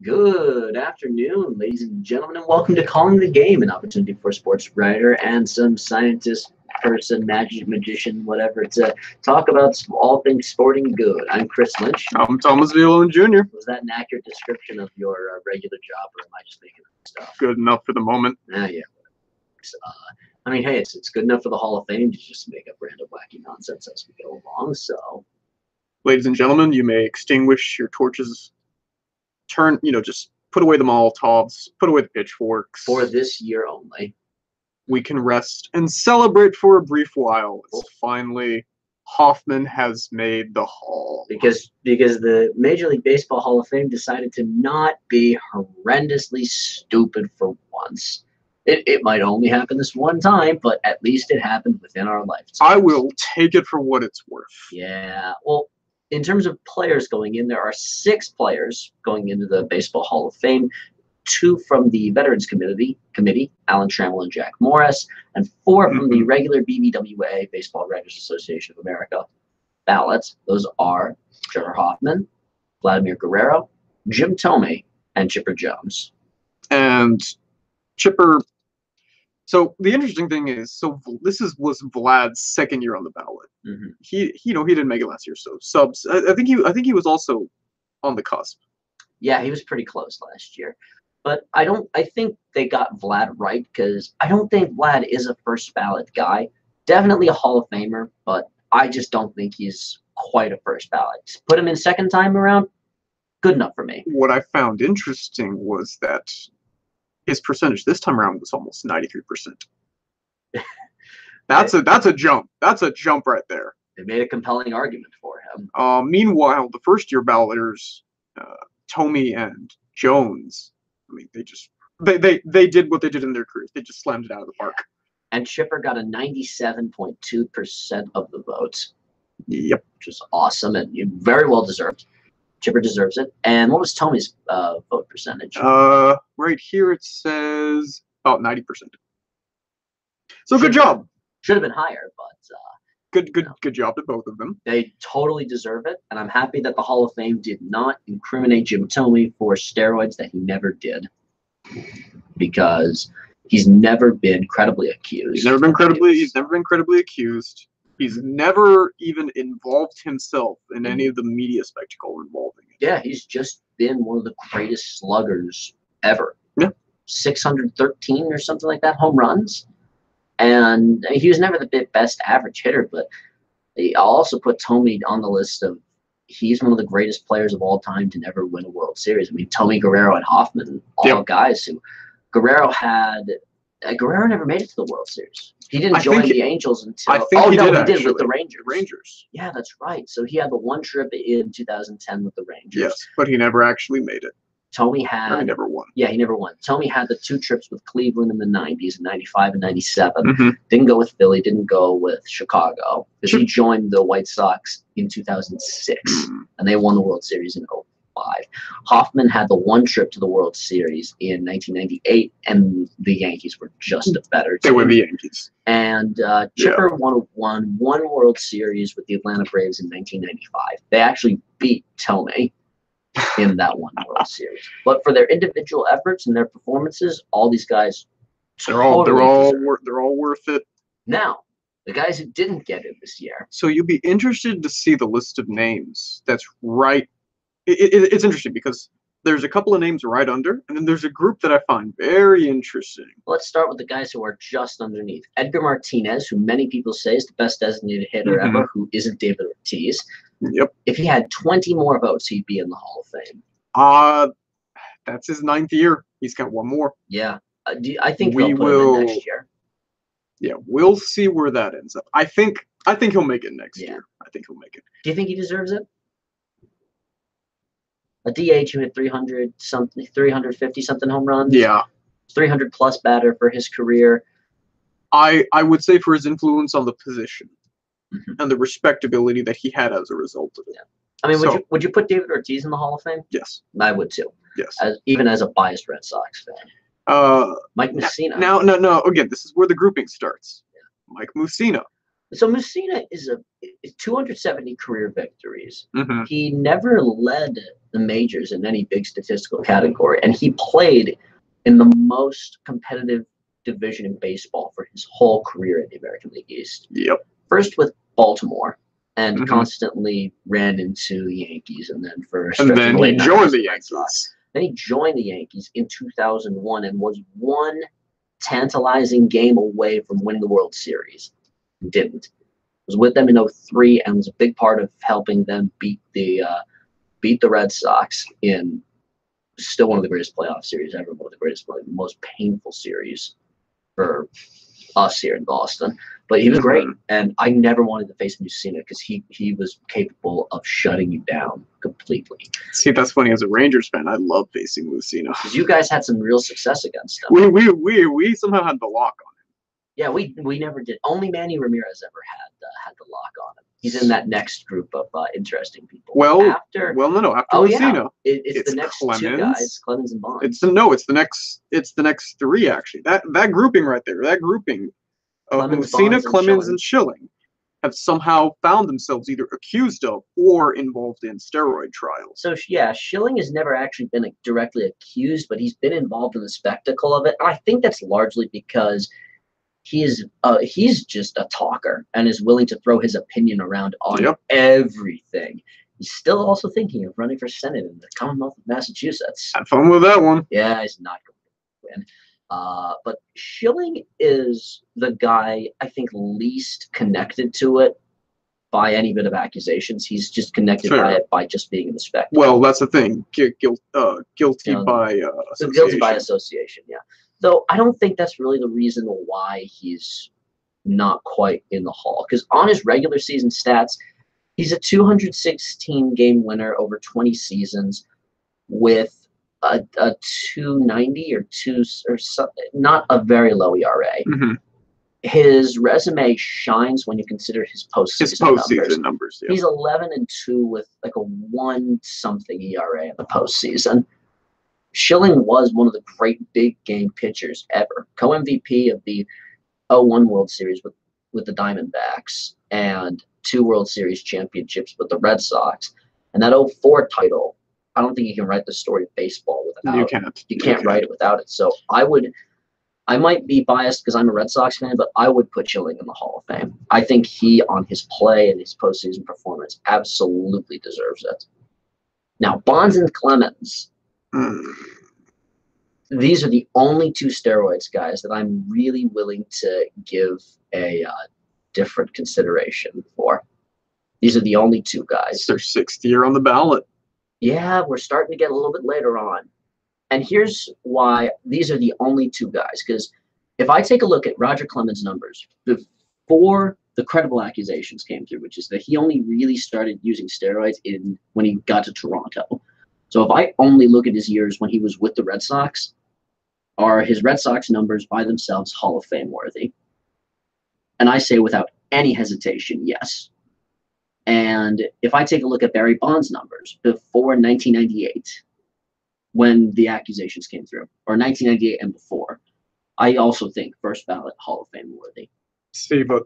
Good afternoon, ladies and gentlemen, and welcome to Calling the Game, an opportunity for a sports writer and some scientist, person, magic, magician, whatever, to talk about all things sporting good. I'm Chris Lynch. I'm Thomas Villalone Jr. Was that an accurate description of your regular job, or am I just making up stuff? Good enough for the moment. Yeah. I mean, hey, it's good enough for the Hall of Fame to just make up random wacky nonsense as we go along, so... Ladies and gentlemen, you may extinguish your torches. Just put away the Molotovs, put away the pitchforks. For this year only. We can rest and celebrate for a brief while. Finally, Hoffman has made the Hall. Because the Major League Baseball Hall of Fame decided to not be horrendously stupid for once. It might only happen this one time, but at least it happened within our lifetime. I will take it for what it's worth. Yeah, well, in terms of players going in, there are 6 players going into the Baseball Hall of Fame. 2 from the Veterans Committee, Alan Trammell and Jack Morris, and 4 from the regular BBWA, Baseball Writers Association of America, ballots. Those are Trevor Hoffman, Vladimir Guerrero, Jim Thome, and Chipper Jones. And Chipper... So the interesting thing is, was Vlad's second year on the ballot. He didn't make it last year, so subs. I think he was also on the cusp. Yeah, he was pretty close last year, but I think they got Vlad right, because I don't think Vlad is a first ballot guy. Definitely a Hall of Famer, but I just don't think he's quite a first ballot. Just put him in second time around, good enough for me. What I found interesting was that his percentage this time around was almost 93%. That's a jump. That's a jump right there. They made a compelling argument for him. Meanwhile, the first-year balloters, Thome and Jones, I mean, they did what they did in their careers. They just slammed it out of the park. And Chipper got a 97.2% of the votes. Yep. Which is awesome and very well deserved. Chipper deserves it. And what was Tommy's vote percentage? Right here it says about 90%. So good job. Should have been higher, but good job to both of them. They totally deserve it, and I'm happy that the Hall of Fame did not incriminate Jim Thome for steroids that he never did, because he's never been credibly accused. He's never been credibly accused. He's never even involved himself in any of the media spectacle involving it. Yeah, he's just been one of the greatest sluggers ever. Yeah. 613 or something like that, home runs. And he was never the best average hitter, but I'll also put Thome on the list of, he's one of the greatest players of all time to never win a World Series. I mean, Thome, Guerrero, and Hoffman, all guys who, Guerrero never made it to the World Series. He didn't join the Angels until... he did with the Rangers. Rangers. Yeah, that's right. So he had the one trip in 2010 with the Rangers. Yes, but he never actually made it. Thome had... He never won. Yeah, he never won. Thome had the 2 trips with Cleveland in the 90s, in 95 and 97. Didn't go with Philly, didn't go with Chicago, because he joined the White Sox in 2006, and they won the World Series in 2005. Hoffman had the 1 trip to the World Series in 1998, and the Yankees were just a better team. They were the Yankees. And Chipper won 1 World Series with the Atlanta Braves in 1995. They actually beat Thome in that 1 World Series. But for their individual efforts and their performances, all these guys they're all worth it. Now, the guys who didn't get it this year. So you'll be interested to see the list of names that's right. It's interesting because there's a couple of names right under, and then there's a group that I find very interesting. Let's start with the guys who are just underneath. Edgar Martinez, who many people say is the best designated hitter ever, who isn't David Ortiz. Yep. If he had 20 more votes, he'd be in the Hall of Fame. That's his 9th year. He's got 1 more. Yeah. I think they'll put him in next year. Yeah, we'll see where that ends up. I think he'll make it next year. I think he'll make it. Do you think he deserves it? A DH who hit 350 something home runs. Yeah. 300 plus batter for his career. I would say for his influence on the position and the respectability that he had as a result of it. Yeah. I mean, would you put David Ortiz in the Hall of Fame? Yes. I would too. Yes. Even as a biased Red Sox fan. Mike Mussina. No. Again, this is where the grouping starts. Yeah. Mike Mussina. So Messina is 270 career victories. Mm-hmm. He never led the majors in any big statistical category, and he played in the most competitive division in baseball for his whole career in the American League East. Yep. First with Baltimore, and Mhm. constantly ran into the Yankees, and then for a And stretch of then the he late joined 90s, the Yankees. Then he joined the Yankees in 2001 and was one tantalizing game away from winning the World Series. Didn't. Was with them in 03 and was a big part of helping them beat the Red Sox in still one of the greatest playoff series ever, one of the greatest, most painful series for us here in Boston. But he was great, and I never wanted to face Mussina because he was capable of shutting you down completely. See, that's funny. As a Rangers fan, I love facing Mussina. Because you guys had some real success against him. We somehow had the lock on him. Yeah, we never did. Only Manny Ramirez ever had the lock on him. He's in that next group of interesting people. No. After Mussina, it's the next Clemens, two guys, Clemens and Bonds. It's the next three actually. That grouping right there, that grouping of Mussina, Clemens, and Schilling have somehow found themselves either accused of or involved in steroid trials. So yeah, Schilling has never actually been directly accused, but he's been involved in the spectacle of it. And I think that's largely because he's just a talker and is willing to throw his opinion around on everything. He's still also thinking of running for Senate in the Commonwealth of Massachusetts. Have fun with that one. Yeah, he's not going to win. But Schilling is the guy I think least connected to it by any bit of accusations. He's just connected by it by just being in the spectacle. Well, that's the thing. Guilty by association. Guilty by association, yeah. Though I don't think that's really the reason why he's not quite in the Hall. Because on his regular season stats, he's a 216 game winner over 20 seasons with a 290 or not a very low ERA. Mm-hmm. His resume shines when you consider his postseason numbers. Yeah. He's 11-2 with like a 1-something ERA in the postseason. Schilling was one of the great big game pitchers ever. Co-MVP of the 01 World Series with the Diamondbacks and 2 World Series championships with the Red Sox. And that 04 title, I don't think you can write the story of baseball without it. You can't write it without it. So I might be biased because I'm a Red Sox fan, but I would put Schilling in the Hall of Fame. I think he, on his play and his postseason performance, absolutely deserves it. Now, Bonds and Clemens, these are the only 2 steroids guys that I'm really willing to give a different consideration for. These are the only 2 guys. It's their 6th year on the ballot. Yeah, we're starting to get a little bit later on. And here's why these are the only 2 guys. Because if I take a look at Roger Clemens' numbers before the credible accusations came through, which is that he only really started using steroids when he got to Toronto. So if I only look at his years when he was with the Red Sox, are his Red Sox numbers by themselves Hall of Fame worthy? And I say without any hesitation, yes. And if I take a look at Barry Bonds' numbers before 1998, when the accusations came through, or 1998 and before, I also think first ballot Hall of Fame worthy. See, but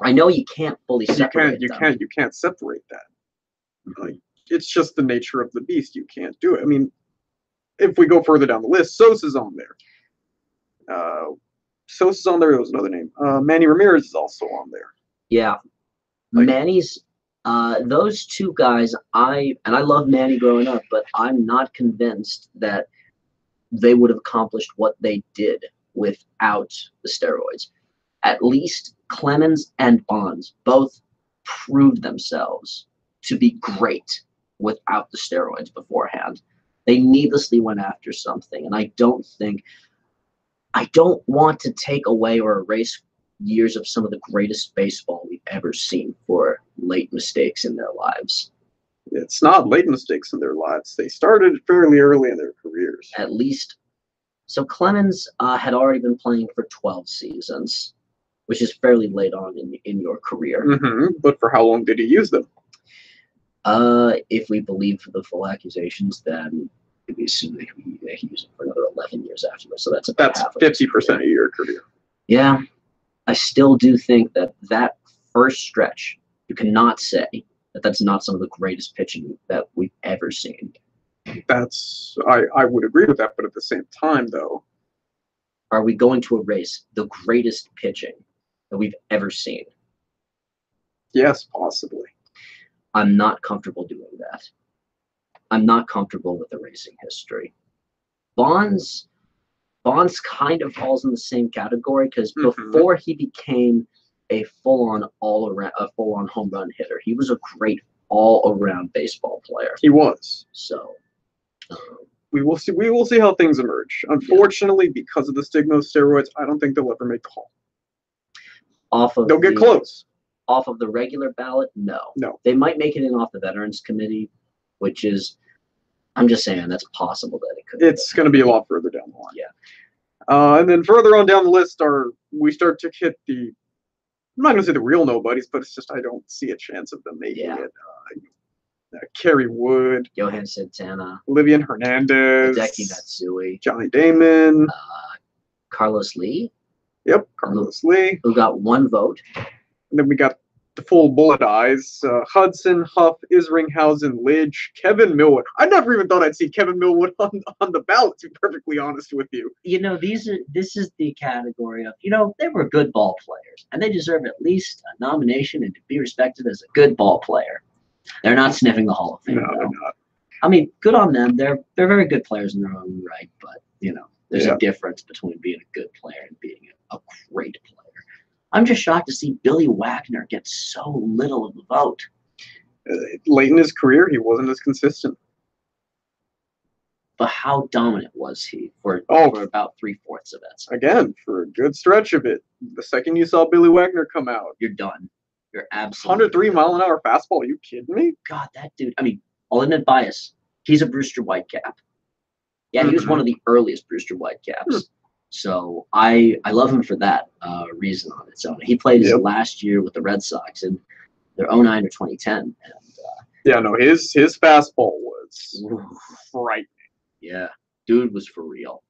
I know you can't fully separate them. You can't separate that. Like, it's just the nature of the beast. You can't do it. I mean, if we go further down the list, Sosa's on there. Sosa's on there. There was another name. Manny Ramirez is also on there. Yeah. Manny's those 2 guys, I love Manny growing up, but I'm not convinced that they would have accomplished what they did without the steroids. At least Clemens and Bonds both proved themselves to be great without the steroids beforehand. They needlessly went after something, and I don't want to take away or erase years of some of the greatest baseball we've ever seen for late mistakes in their lives. It's not late mistakes in their lives. They started fairly early in their careers. At least. So Clemens had already been playing for 12 seasons, which is fairly late on in your career. Mm-hmm. But for how long did he use them? If we believe the full accusations, then we assume that he used them for another 11 years afterwards. So that's 50% of your career. Yeah. I still do think that that first stretch, you cannot say that that's not some of the greatest pitching that we've ever seen. I would agree with that, but at the same time, though, are we going to erase the greatest pitching that we've ever seen? Yes, possibly. I'm not comfortable doing that. I'm not comfortable with erasing history. Bonds kind of falls in the same category because before he became a full-on home run hitter, he was a great all-around baseball player. He was. So we will see. We will see how things emerge. Unfortunately, because of the stigma of steroids, I don't think they'll ever make the Hall. They'll get close. Off of the regular ballot, no. No. They might make it in off the Veterans Committee, which is, I'm just saying, that's possible that it could. It's going to be a lot further down the line. Yeah. And then further on down the list we start to hit the, I'm not going to say the real nobodies, but it's just I don't see a chance of them making it. Kerry Wood, Johan Santana, Olivian Hernandez, Hideki Matsui, Johnny Damon, Carlos Lee. Yep, Carlos Lee. Who got 1 vote. And then we got the full bullet eyes. Hudson, Huff, Isringhausen, Lidge, Kevin Millwood. I never even thought I'd see Kevin Millwood on the ballot, to be perfectly honest with you. This is the category of, they were good ball players, and they deserve at least a nomination and to be respected as a good ball player. They're not sniffing the Hall of Fame. No, they're not. I mean, good on them. They're very good players in their own right, but, there's a difference between being a good player and being a great player. I'm just shocked to see Billy Wagner get so little of the vote. Late in his career, he wasn't as consistent. But how dominant was he for about 3/4 of that? Again, for a good stretch of it. The second you saw Billy Wagner come out, you're done. You're absolutely 103 mile an hour fastball. Are you kidding me? God, that dude. I mean, I'll admit bias. He's a Brewster Whitecap. Yeah, he was one of the earliest Brewster Whitecaps. So I love him for that reason on its own. He played his last year with the Red Sox in their 2009 or 2010. And, his fastball was frightening. Yeah, dude was for real.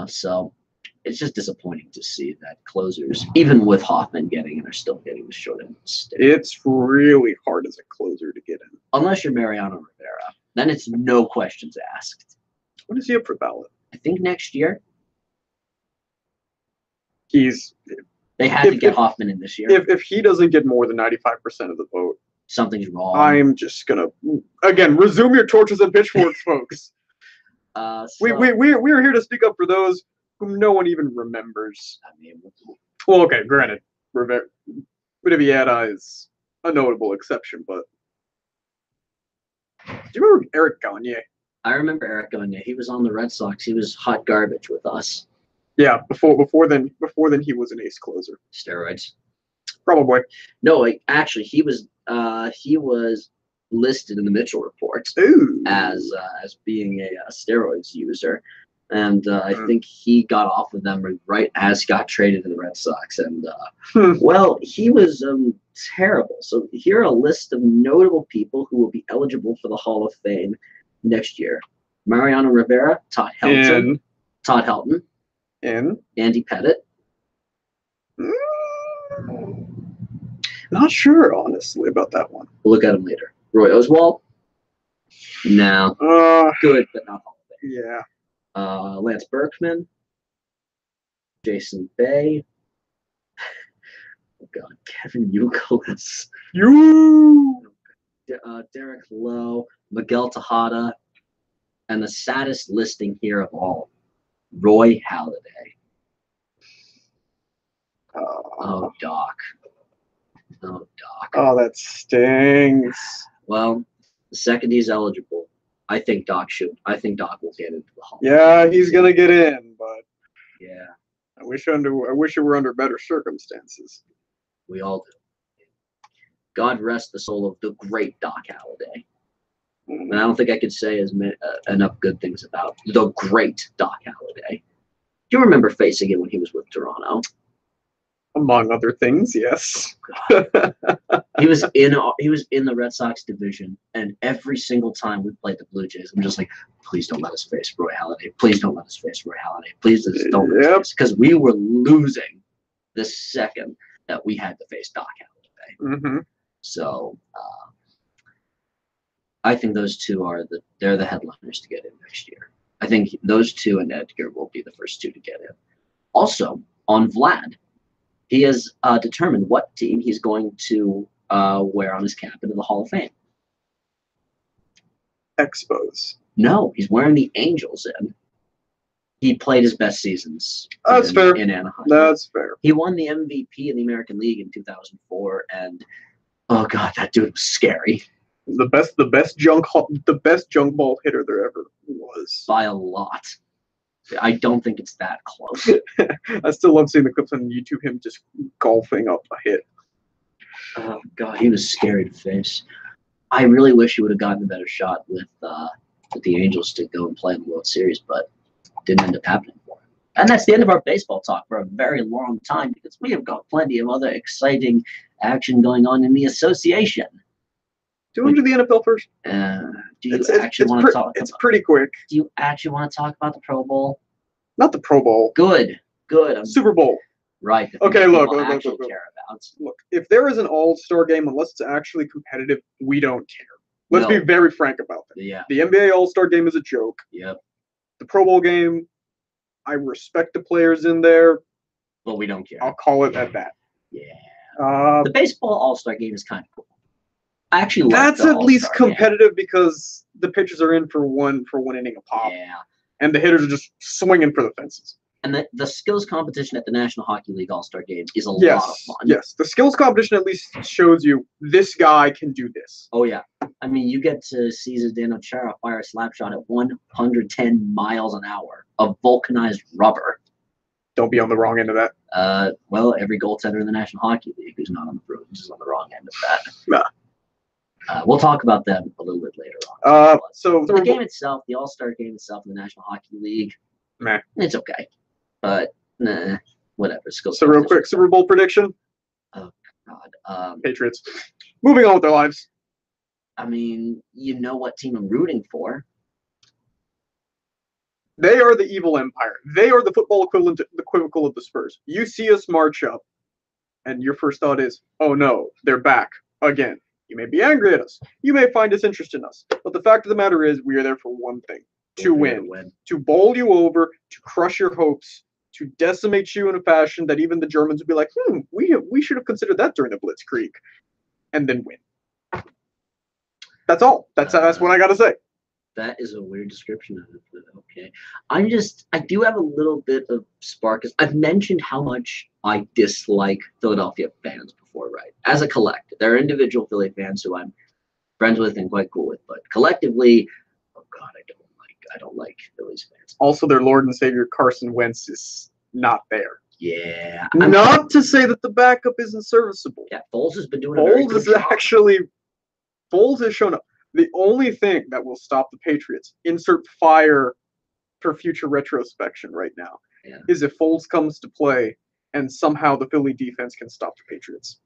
So it's just disappointing to see that closers, even with Hoffman getting in, are still getting the short end of the stick. It's really hard as a closer to get in. Unless you're Mariano Rivera. Then it's no questions asked. When is he up for ballot? I think next year. They had to get Hoffman in this year. If he doesn't get more than 95% of the vote, something's wrong. I'm just gonna resume your torches and pitchforks, folks. We're here to speak up for those whom no one even remembers. I mean, well, okay, granted, Riviera is a notable exception, but do you remember Eric Gagne? I remember Eric Gagne. He was on the Red Sox. He was hot garbage with us. Yeah, before then he was an ace closer. Steroids. Probably. No, actually he was listed in the Mitchell report as being a steroids user, and I think he got off of them right as he got traded to the Red Sox, and well, he was terrible. So here are a list of notable people who will be eligible for the Hall of Fame next year: Mariano Rivera, Todd Helton. Andy Pettit. Not sure, honestly, about that one. We'll look at him later. Roy Oswald. No. Good, but not Hall of Fame. Yeah. Lance Berkman. Jason Bay. Oh God, Kevin Youkilis. Derek Lowe. Miguel Tejada. And the saddest listing here of all, Roy Halladay. Doc. Oh, Doc. Oh, that stings. Well, the second he's eligible, I think Doc will get into the Hall. Yeah, he's gonna get in, but yeah, I wish it were under better circumstances. We all do. God rest the soul of the great Doc Halladay. And I don't think I could say enough good things about the great Doc Halladay. Do you remember facing him when he was with Toronto? Among other things, yes. He was in the Red Sox division, and every single time we played the Blue Jays, I'm just like, please don't let us face Roy Halladay. Please don't let us face Roy Halladay. Please just don't let us face, because we were losing the second that we had to face Doc Halladay. Mm-hmm. So I think those two they're the headliners to get in next year. I think those two and Edgar will be the first two to get in. Also, on Vlad, he has determined what team he's going to wear on his cap into the Hall of Fame. Expos. No, he's wearing the Angels in. He played his best seasons fair. in Anaheim. That's fair. He won the MVP in the American League in 2004, and oh god, that dude was scary. The best junk ball hitter there ever was. By a lot. I don't think it's that close. I still love seeing the clips on YouTube, him just golfing up a hit. Oh god, he was scary to face. I really wish he would have gotten a better shot with the Angels to go and play in the World Series, but didn't end up happening for him. And that's the end of our baseball talk for a very long time, because we have got plenty of other exciting action going on in the association. Do we do the NFL first? Do you actually want to talk? It's pretty quick. Do you actually want to talk about the Pro Bowl? Not the Pro Bowl. Good. Super Bowl. Right. Okay, look. Care about. Look, if there is an All-Star game, unless it's actually competitive, we don't care. Let's be very frank about that. Yeah. The NBA All-Star game is a joke. Yep. The Pro Bowl game, I respect the players in there, but we don't care. I'll call it at that. Yeah. The baseball All-Star game is kind of cool. I actually like that's the at least All-Star competitive game, because the pitchers are in for one inning a pop. Yeah. And the hitters are just swinging for the fences. And the skills competition at the National Hockey League All-Star Game is a lot of fun. Yes, the skills competition at least shows you this guy can do this. Oh, yeah. I mean, you get to see Zdeno Chara fire a slap shot at 110 miles an hour of vulcanized rubber. Don't be on the wrong end of that. Well, every goaltender in the National Hockey League who's not on the Bruins is on the wrong end of that. Yeah. We'll talk about them a little bit later on. So the game itself, the All-Star game itself in the National Hockey League, it's okay. But, nah, whatever. So real quick, Super Bowl prediction? Oh, God. Patriots. Moving on with their lives. I mean, you know what team I'm rooting for. They are the evil empire. They are the football equivalent of the Spurs. You see us march up, and your first thought is, oh no, they're back again. You may be angry at us. You may find disinterest in us. But the fact of the matter is, we are there for one thing. To win. To bowl you over, to crush your hopes, to decimate you in a fashion that even the Germans would be like, we should have considered that during the Blitzkrieg. And then win. That's all. That's what I got to say. That is a weird description of it. Okay. I do have a little bit of spark. I've mentioned how much I dislike Philadelphia fans before, right? As a collective. There are individual Philly fans who I'm friends with and quite cool with, but collectively, oh God, I don't like Phillies fans. Also, their Lord and Savior Carson Wentz is not there. Yeah. Not to say that the backup isn't serviceable. Yeah, Foles has been doing a very good job. Foles has shown up. The only thing that will stop the Patriots, insert fire for future retrospection right now, is if Foles comes to play and somehow the Philly defense can stop the Patriots.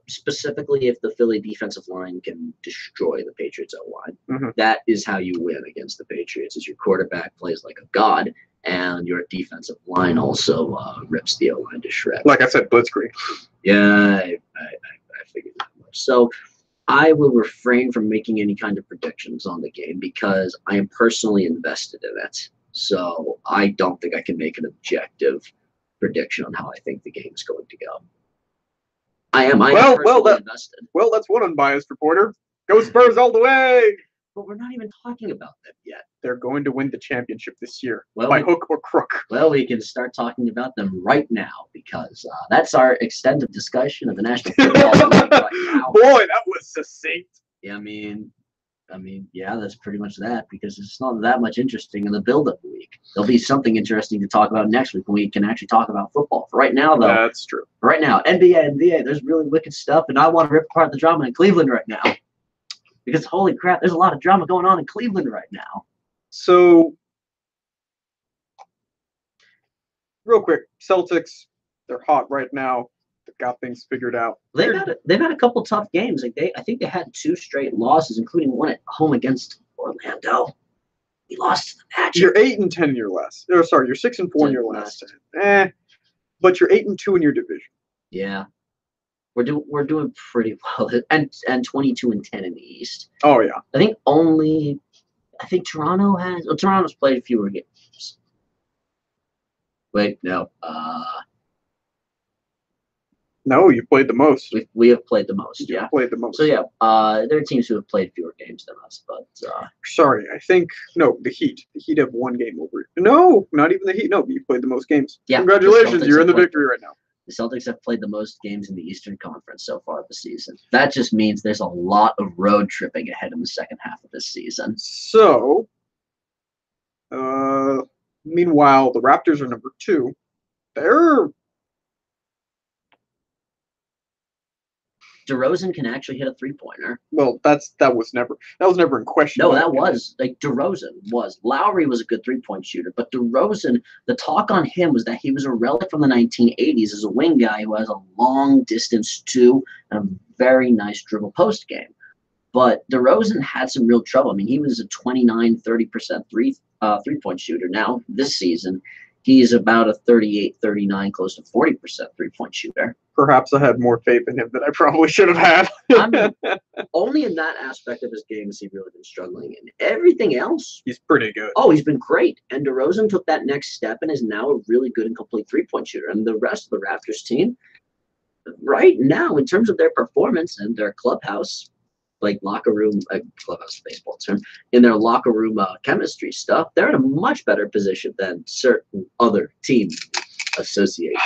Specifically, if the Philly defensive line can destroy the Patriots O-line, that is how you win against the Patriots. Is your quarterback plays like a god, and your defensive line also rips the O-line to shreds. Like I said, Blitzkrieg. Yeah, I figured that much. So I will refrain from making any kind of predictions on the game because I am personally invested in it. So I don't think I can make an objective prediction on how I think the game is going to go. I am personally invested. Well, that's one unbiased reporter. Go Spurs all the way! But we're not even talking about them yet. They're going to win the championship this year, by hook or crook. Well, we can start talking about them right now because that's our extent of discussion of the National Football League right now. Boy, that was succinct. Yeah, I mean, yeah, that's pretty much that because it's not that much interesting in the build-up week. There'll be something interesting to talk about next week when we can actually talk about football. For right now, though, that's true. Right now, NBA, there's really wicked stuff, and I want to rip apart the drama in Cleveland right now because holy crap, there's a lot of drama going on in Cleveland right now. So, real quick, Celtics, they're hot right now. They've got things figured out. They've had a couple tough games. I think they had 2 straight losses, including one at home against Orlando. We lost the match. You're 8-10 in your last. Or sorry, you're 6-4 in your last 10. But you're 8-2 in your division. Yeah, we're doing pretty well, and 22-10 in the East. Oh yeah. I think Toronto's played fewer games. Wait, no. No, you played the most. We have played the most. You Yeah. played the most. So yeah, there are teams who have played fewer games than us, but sorry, I think no, the Heat. The Heat have one game over you. No, not even the Heat. No, you played the most games. Yeah. Congratulations, you're in the victory right now. The Celtics have played the most games in the Eastern Conference so far this season. That just means there's a lot of road tripping ahead in the second half of this season. So, meanwhile, the Raptors are number 2. They're DeRozan can actually hit a three-pointer. Well, that was never in question. No, that was like DeRozan was. Lowry was a good three-point shooter, but DeRozan, the talk on him was that he was a relic from the 1980s as a wing guy who has a long distance two and a very nice dribble post game. But DeRozan had some real trouble. I mean, he was a 29, 30% three-point shooter. Now, this season, he's about a 38, 39, close to 40% three-point shooter. Perhaps I had more faith in him than I probably should have had. I mean, only in that aspect of his game has he really been struggling. In everything else, he's pretty good. Oh, he's been great. And DeRozan took that next step and is now a really good and complete three-point shooter. And the rest of the Raptors team, right now, in terms of their performance and their clubhouse, like locker room, clubhouse baseball term, in their locker room chemistry stuff, they're in a much better position than certain other team association.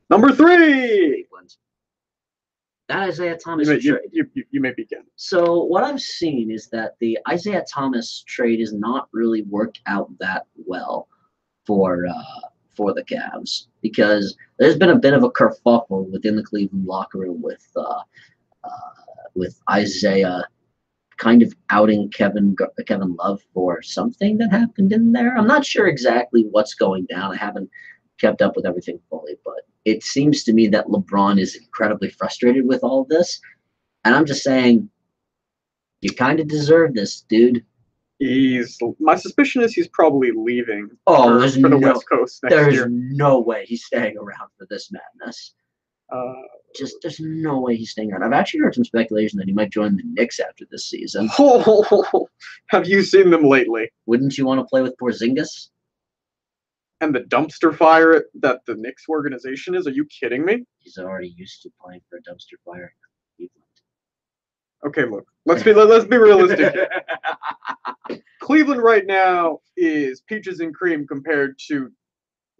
Number 3. That Isaiah Thomas trade. You may begin. So what I've seen is that the Isaiah Thomas trade has not really worked out that well for the Cavs, because there's been a bit of a kerfuffle within the Cleveland locker room with Isaiah kind of outing Kevin Love for something that happened in there. I'm not sure exactly what's going down. I haven't kept up with everything fully, but it seems to me that LeBron is incredibly frustrated with all of this. And I'm just saying, you kind of deserve this, dude. My suspicion is he's probably leaving for the West Coast next year. There's no way he's staying around for this madness. There's no way he's staying around. I've actually heard some speculation that he might join the Knicks after this season. Have you seen them lately? Wouldn't you want to play with Porzingis? And the dumpster fire that the Knicks organization is? Are you kidding me? He's already used to playing for a dumpster fire in Cleveland. Okay, look. Let's be realistic. Cleveland right now is peaches and cream compared to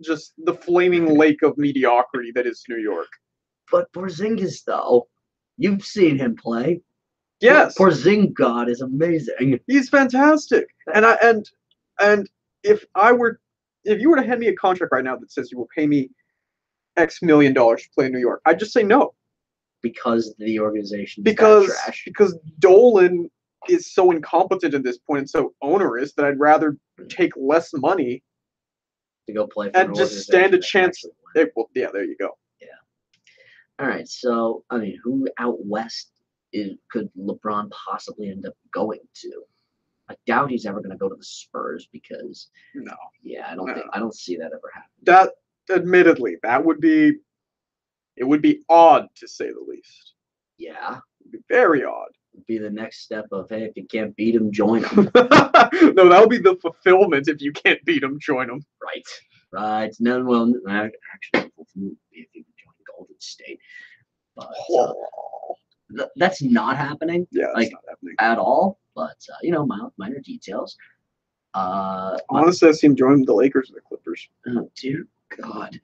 just the flaming lake of mediocrity that is New York. But Porzingis, though, you've seen him play. Yes, Porzingis is amazing. He's fantastic. And if you were to hand me a contract right now that says you will pay me X million dollars to play in New York, I'd just say no. Because the organization is trash. Because Dolan is so incompetent at this point and so onerous that I'd rather take less money to go play for and just stand a chance. There you go. Yeah. All right. So, I mean, who out west could LeBron possibly end up going to? I doubt he's ever going to go to the Spurs because no. Yeah, I don't see that ever happening. That admittedly, it would be odd to say the least. Yeah. It would be very odd. It'd be the next step of, hey, if you can't beat him, join him. No, that'll be the fulfillment. If you can't beat him, join him. Right. No, well, actually, if you join Golden State. But that's not happening. Yeah, that's not happening at all. But minor details. Honestly, I've seen join the Lakers or the Clippers. Oh dear God.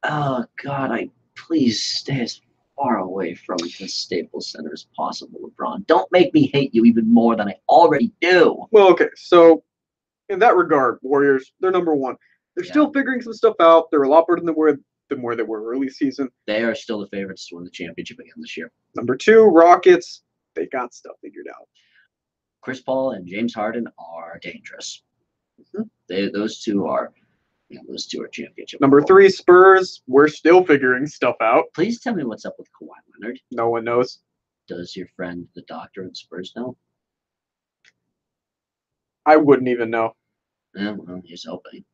Oh God, please stay as far away from the Staples Center as possible, LeBron. Don't make me hate you even more than I already do. Well, okay, so in that regard, Warriors, they're number 1. They're still figuring some stuff out. They're a lot better than where they were early season. They are still the favorites to win the championship again this year. Number 2, Rockets. They got stuff figured out. Chris Paul and James Harden are dangerous. Those two are championship. Number 3, Spurs. We're still figuring stuff out. Please tell me what's up with Kawhi Leonard. No one knows. Does your friend, the doctor of the Spurs, know? I wouldn't even know. Yeah, well, he's hoping.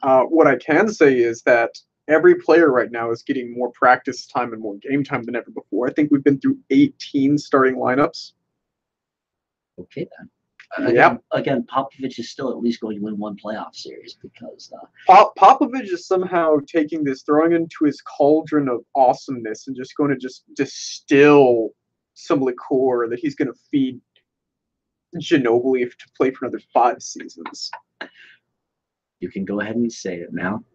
What I can say is that every player right now is getting more practice time and more game time than ever before. I think we've been through 18 starting lineups. Okay, then. Yep. Again, Popovich is still at least going to win one playoff series because Popovich is somehow taking this, throwing into his cauldron of awesomeness, and just going to just distill some liqueur that he's going to feed Ginobili to play for another 5 seasons. You can go ahead and say it now.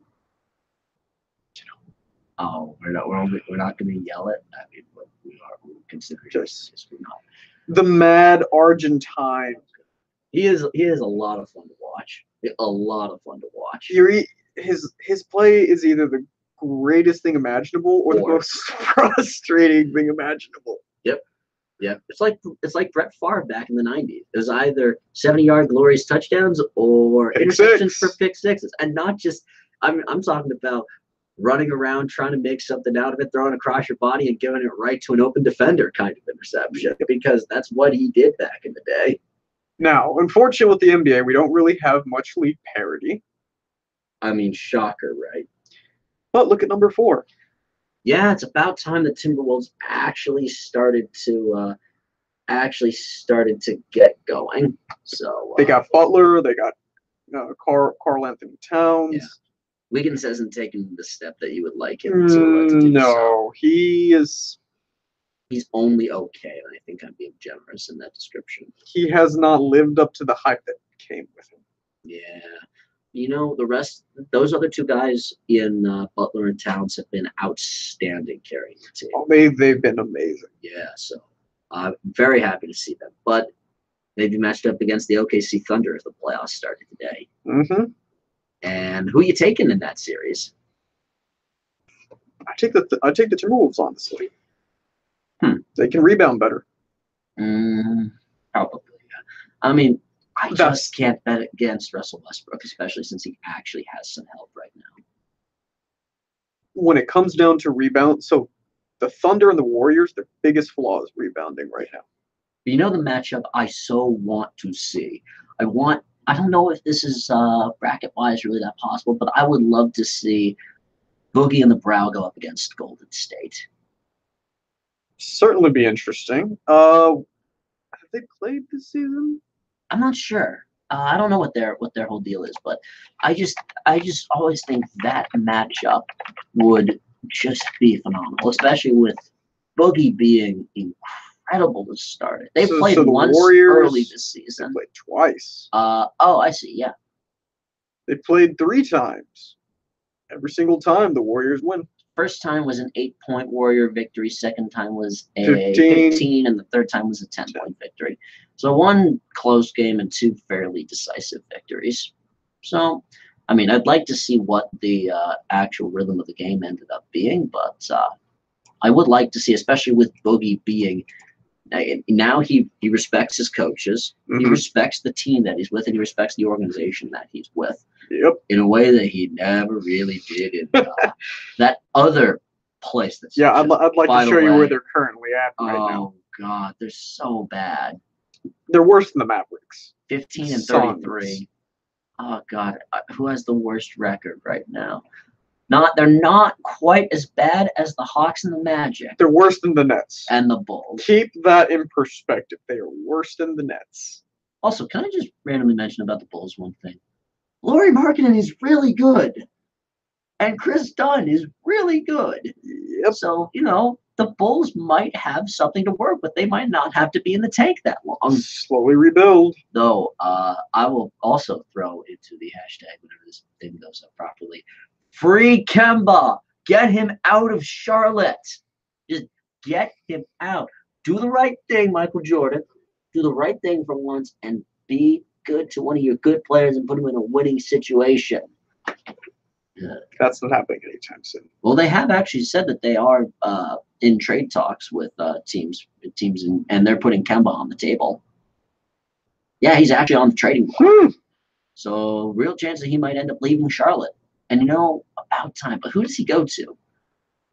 Oh, we're not going to yell it. I mean, we are. We consider just we're not. The mad Argentine. He is a lot of fun to watch. A lot of fun to watch. His play is either the greatest thing imaginable or the most frustrating thing imaginable. Yep. It's like Brett Favre back in the 90s. It was either 70-yard glorious touchdowns or interceptions for pick sixes. And not just I'm talking about running around trying to make something out of it, throwing across your body and giving it right to an open defender kind of interception, because that's what he did back in the day. Now, unfortunately with the NBA, we don't really have much league parity. I mean, shocker, right? But look at number 4. Yeah, it's about time the Timberwolves actually started to get going. So they got Butler, they got Karl Anthony Towns. Yeah. Wiggins hasn't taken the step that you would like him to do. No, he's only okay, and I think I'm being generous in that description. He has not lived up to the hype that came with him. Yeah. The rest, those other 2 guys in Butler and Towns have been outstanding carrying the team. Oh, they've been amazing. Yeah, so I'm very happy to see them. But they've been matched up against the OKC Thunder if the playoffs started today. Mm-hmm. And who are you taking in that series? I take the Timberwolves, honestly. They can rebound better. Probably, yeah. I mean, I just can't bet against Russell Westbrook, especially since he actually has some help right now. When it comes down to rebound, so the Thunder and the Warriors, their biggest flaw is rebounding right now. The matchup I so want to see. I don't know if this is bracket-wise really that possible, but I would love to see Boogie and the Brow go up against Golden State. Certainly be interesting. Have they played this season? I'm not sure. I don't know what their whole deal is, but I just always think that matchup would just be phenomenal, especially with Boogie being incredible to start it. They played once early this season. They played twice. I see. Yeah. They played 3 times. Every single time, the Warriors win. First time was an 8-point Warrior victory. Second time was a 15, and the third time was a 10-point victory. So 1 close game and 2 fairly decisive victories. So, I mean, I'd like to see what the actual rhythm of the game ended up being, but I would like to see, especially with Boogie being now he respects his coaches, he respects the team that he's with, and he respects the organization that he's with. Yep. In a way that he never really did in that other place. That's I'd like to show you where they're currently at right now. Oh God, they're so bad. They're worse than the Mavericks. 15 and 33. Oh God, who has the worst record right now? They're not quite as bad as the Hawks and the Magic. They're worse than the Nets and the Bulls. Keep that in perspective. They are worse than the Nets. Also, can I just randomly mention about the Bulls one thing? Lauri Markkanen is really good. And Chris Dunn is really good. Yep. So, the Bulls might have something to work with. They might not have to be in the tank that long. Slowly rebuild. Though, I will also throw into the hashtag, whenever this thing goes up properly, free Kemba. Get him out of Charlotte. Just get him out. Do the right thing, Michael Jordan. Do the right thing for once and be good to one of your good players and put him in a winning situation. That's not happening anytime soon. Well, they have actually said that they are in trade talks with teams, and they're putting Kemba on the table. Yeah, he's actually on the trading block. So, real chance that he might end up leaving Charlotte. And about time. But who does he go to?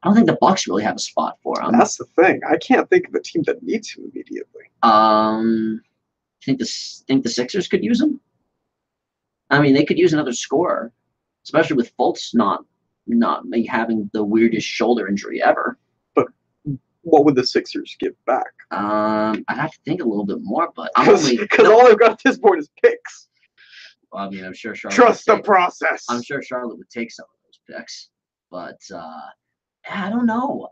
I don't think the Bucks really have a spot for him. That's the thing. I can't think of a team that needs him immediately. Think the Sixers could use him? I mean, they could use another scorer, especially with Fultz not not me having the weirdest shoulder injury ever. But what would the Sixers give back? I'd have to think a little bit more, but because all I've got at this point is picks. Well, I mean, I'm sure Charlotte. Trust the process. I'm sure Charlotte would take some of those picks, but I don't know.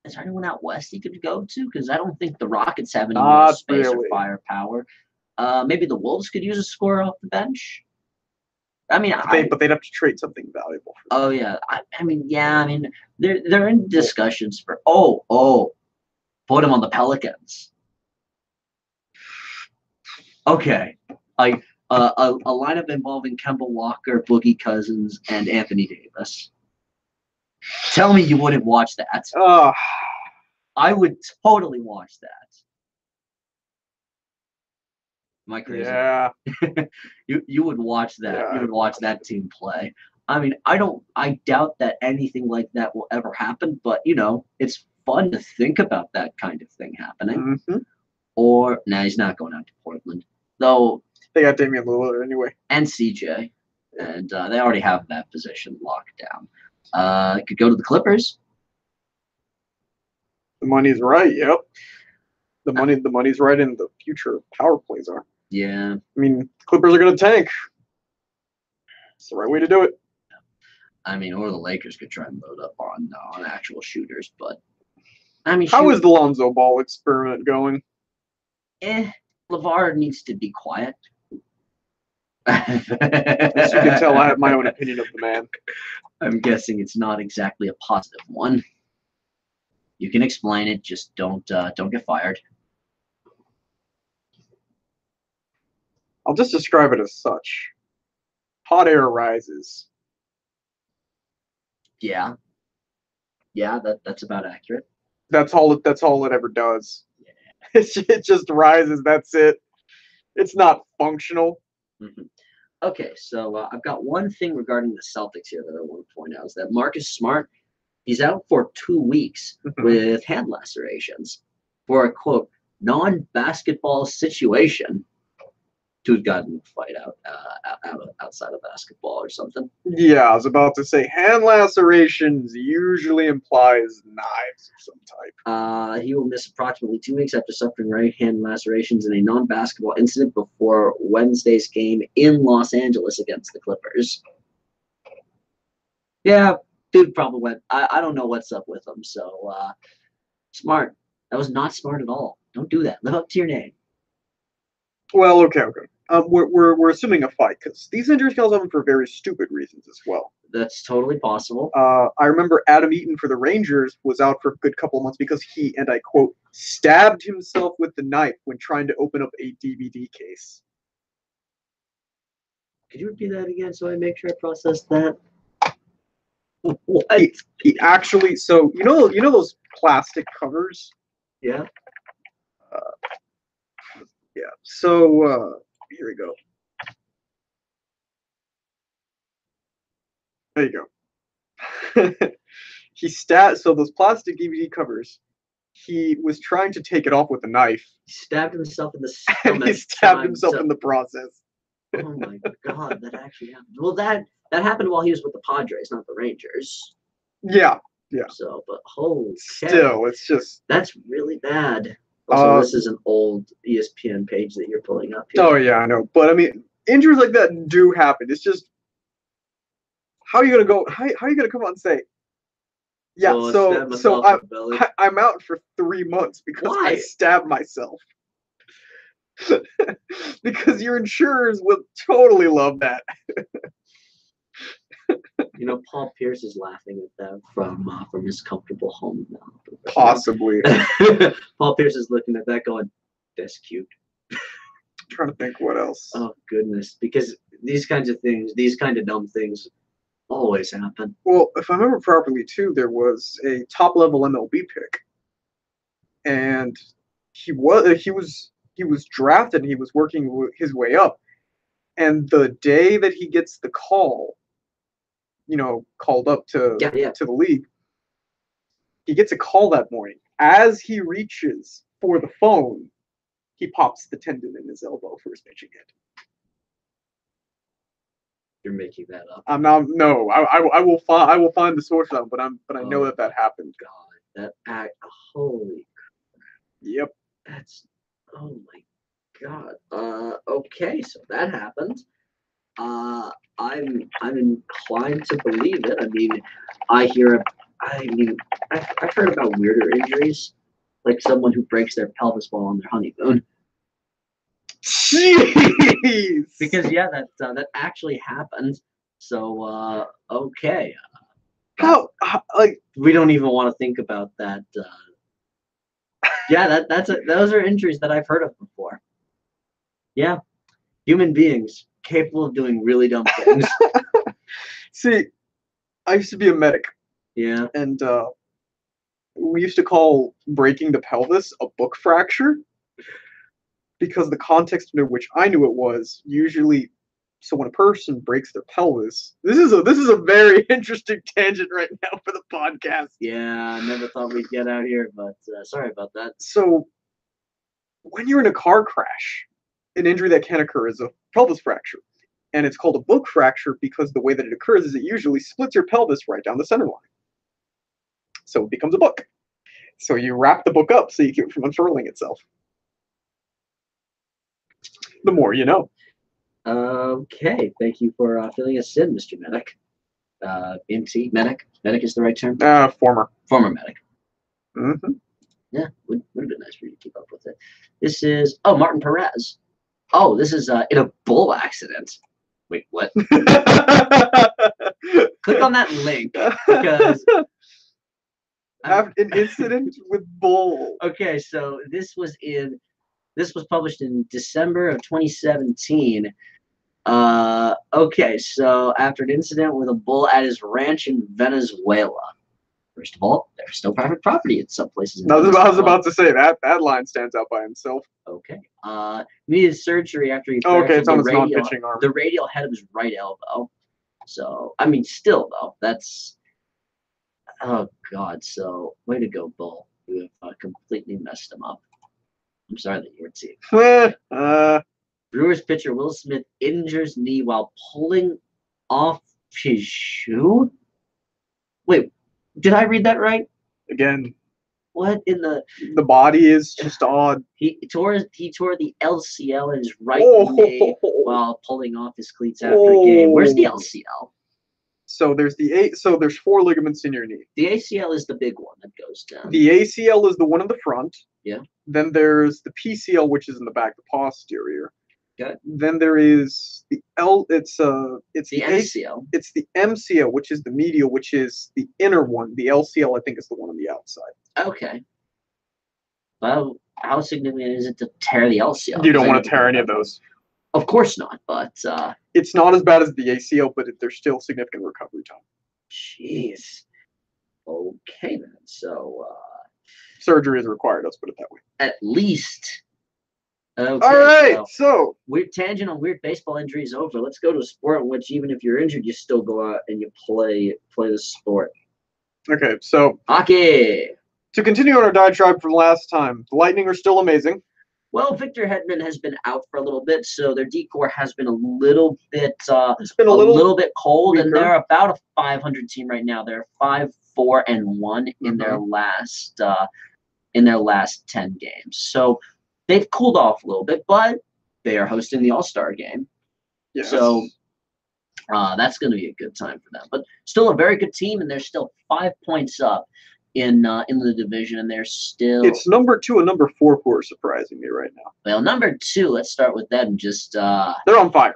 Is there anyone out west he could go to? Because I don't think the Rockets have any more space or firepower. Maybe the Wolves could use a scorer off the bench. I mean, but they'd have to trade something valuable. Oh yeah, I mean, they're in discussions for. Put him on the Pelicans. Okay, a lineup involving Kemba Walker, Boogie Cousins, and Anthony Davis. Tell me you wouldn't watch that. I would totally watch that. Am I crazy? Yeah. you would watch that. Yeah, you would watch that team play. I mean, I doubt that anything like that will ever happen, but it's fun to think about that kind of thing happening. Mm-hmm. Or he's not going out to Portland. Though they got Damian Lillard anyway. And CJ. And they already have that position locked down. Could go to the Clippers. The money's right, yep. The money's right in the future power plays are. Yeah. I mean, Clippers are gonna tank. It's the right way to do it. I mean, or the Lakers could try and load up on actual shooters, but I mean, how is the Lonzo Ball experiment going? LeVar needs to be quiet. As you can tell, I have my own opinion of the man. I'm guessing it's not exactly a positive one. You can explain it, just don't get fired. I'll just describe it as such. Hot air rises. Yeah, that's about accurate. That's all it ever does. Yeah. It just rises. That's it. It's not functional. Mm-hmm. Okay, so I've got one thing regarding the Celtics here that I want to point out is that Marcus Smart, he's out for 2 weeks with hand lacerations for a quote non-basketball situation. Dude got in a fight outside of basketball or something. Yeah, I was about to say hand lacerations usually implies knives of some type. He will miss approximately 2 weeks after suffering right hand lacerations in a non-basketball incident before Wednesday's game in Los Angeles against the Clippers. Yeah, dude probably went. I don't know what's up with him. So smart. That was not smart at all. Don't do that. Live up to your name. Well, okay. We're assuming a fight because these injuries can also happen for very stupid reasons as well. That's totally possible. I remember Adam Eaton for the Rangers was out for a good couple of months because he, and I quote, stabbed himself with the knife when trying to open up a DVD case. Could you repeat that again so I make sure I process that? What? He actually, so you know those plastic covers? Yeah. Yeah. So here we go. There you go. So those plastic DVD covers, he was trying to take it off with a knife. He stabbed himself in the stomach. And he stabbed himself in the process. Oh my God, that actually happened. Well, that happened while he was with the Padres, not the Rangers. Yeah. So, but holy still, it's just that's really bad. Also, this is an old ESPN page that you're pulling up here. Oh yeah, I know. But I mean, injuries like that do happen. It's just how are you gonna go? How are you gonna come out and say, yeah? So I'm out for 3 months because Why? I stabbed myself. Because your insurers will totally love that. Paul Pierce is laughing at that from his comfortable home now. Possibly. Paul Pierce is looking at that going, that's cute. I'm trying to think what else. Oh, goodness. Because these kinds of things, these kind of dumb things always happen. Well, if I remember properly, too, there was a top-level MLB pick. And he was drafted and he was working his way up. And the day that he gets the call, called up to the league, he gets a call that morning. As he reaches for the phone, he pops the tendon in his elbow for his pitching hit. You're making that up. I'm not. No, I will find the source of it, but I know that happened. God, holy. Yep. That's. Oh my God. Okay, so that happened. I'm inclined to believe it. I mean, I've heard about weirder injuries, like someone who breaks their pelvis while on their honeymoon. Jeez. Because that actually happened. So okay. How like we don't even want to think about that. Yeah, those are injuries that I've heard of before. Yeah, human beings capable of doing really dumb things. See, I used to be a medic. Yeah. And we used to call breaking the pelvis a book fracture because the context in which I knew it was usually. So when a person breaks their pelvis, this is a very interesting tangent right now for the podcast. Yeah, I never thought we'd get out here, but sorry about that. So when you're in a car crash, an injury that can occur is a pelvis fracture. And it's called a book fracture because the way that it occurs is it usually splits your pelvis right down the center line. So it becomes a book. So you wrap the book up so you keep it from unfurling itself. The more you know. Okay, thank you for filling us in, Mr. Medic. MC, medic? Medic is the right term? Former. Former medic. Mm-hmm. Yeah, would have been nice for you to keep up with it. This is, Martin Perez. Oh, this is in a bull accident. Wait, what? Click on that link because have an incident with bull. Okay, so this was published in December of 2017. Okay, so after an incident with a bull at his ranch in Venezuela. First of all, there's still private property in some places. I was about to say that line stands out by himself. Okay. Needed surgery after he okay, it's on his radial, non-pitching arm. the radial head of his right elbow. So, I mean, still though, that's oh God. So, way to go, bull. You have completely messed him up. I'm sorry that you were seeing. Brewers pitcher Will Smith injures knee while pulling off his shoe. Wait, did I read that right? Again, what in the body is just odd. He tore the LCL in his right knee while pulling off his cleats after a game. Where's the LCL? So there's 4 ligaments in your knee. The ACL is the big one that goes down. The ACL is the one in the front. Yeah. Then there's the PCL, which is in the back, the posterior. Okay. Then there is the it's the MCL. It's the MCL, which is the medial, which is the inner one. The LCL, I think, is the one on the outside. Okay. Well, how significant is it to tear the LCL? You don't want to tear any of those. Of course not, but it's not as bad as the ACL, but there's still significant recovery time. Jeez. Okay then. So surgery is required. Let's put it that way. At least. Okay, all right, so weird tangent on weird baseball injuries over. Let's go to a sport in which even if you're injured, you still go out and you play the sport. Okay, so hockey. To continue on our diatribe from last time, the Lightning are still amazing. Well, Victor Hedman has been out for a little bit, so their decor has been a little bit it's been a little bit cold, weaker. And they're about a 500 team right now. They're 5-4-1 in their last 10 games. So they've cooled off a little bit, but they are hosting the All-Star game. Yes. So that's going to be a good time for them. But still a very good team, and they're still 5 points up in the division, and they're still. It's number 2 and number 4 who are surprising me right now. Well, number 2, let's start with them. Just they're on fire.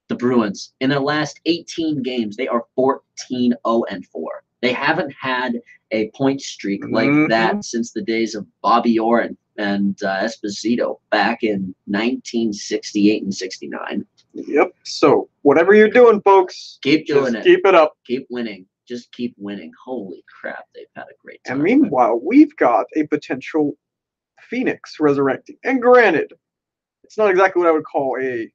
The Bruins. In their last 18 games, they are 14-0-4. They haven't had a point streak like that since the days of Bobby Orr and Esposito back in 1968 and 69. Yep. So whatever you're doing, folks, keep doing it. Keep it up. Keep winning. Just keep winning. Holy crap, they've had a great time. And meanwhile, we've got a potential Phoenix resurrecting. And granted, it's not exactly what I would call a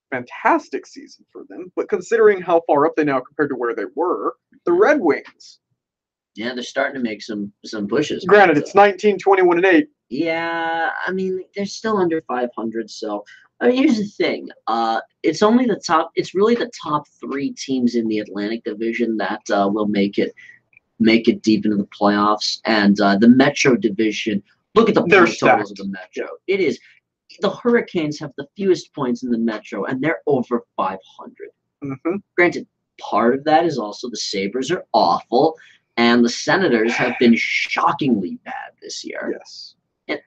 fantastic season for them, but considering how far up they now compared to where they were, the Red Wings. Yeah, they're starting to make some pushes. Granted, it's 19-21-8. Yeah, I mean, they're still under 500, so I mean, here's the thing. It's only the top. It's really the top three teams in the Atlantic Division that will make it deep into the playoffs, and the Metro Division. Look at the They're point totals of stacked. the Metro. It is the Hurricanes have the fewest points in the Metro, and they're over 500. Mm-hmm. Granted, part of that is also the Sabres are awful, and the Senators have been shockingly bad this year. Yes.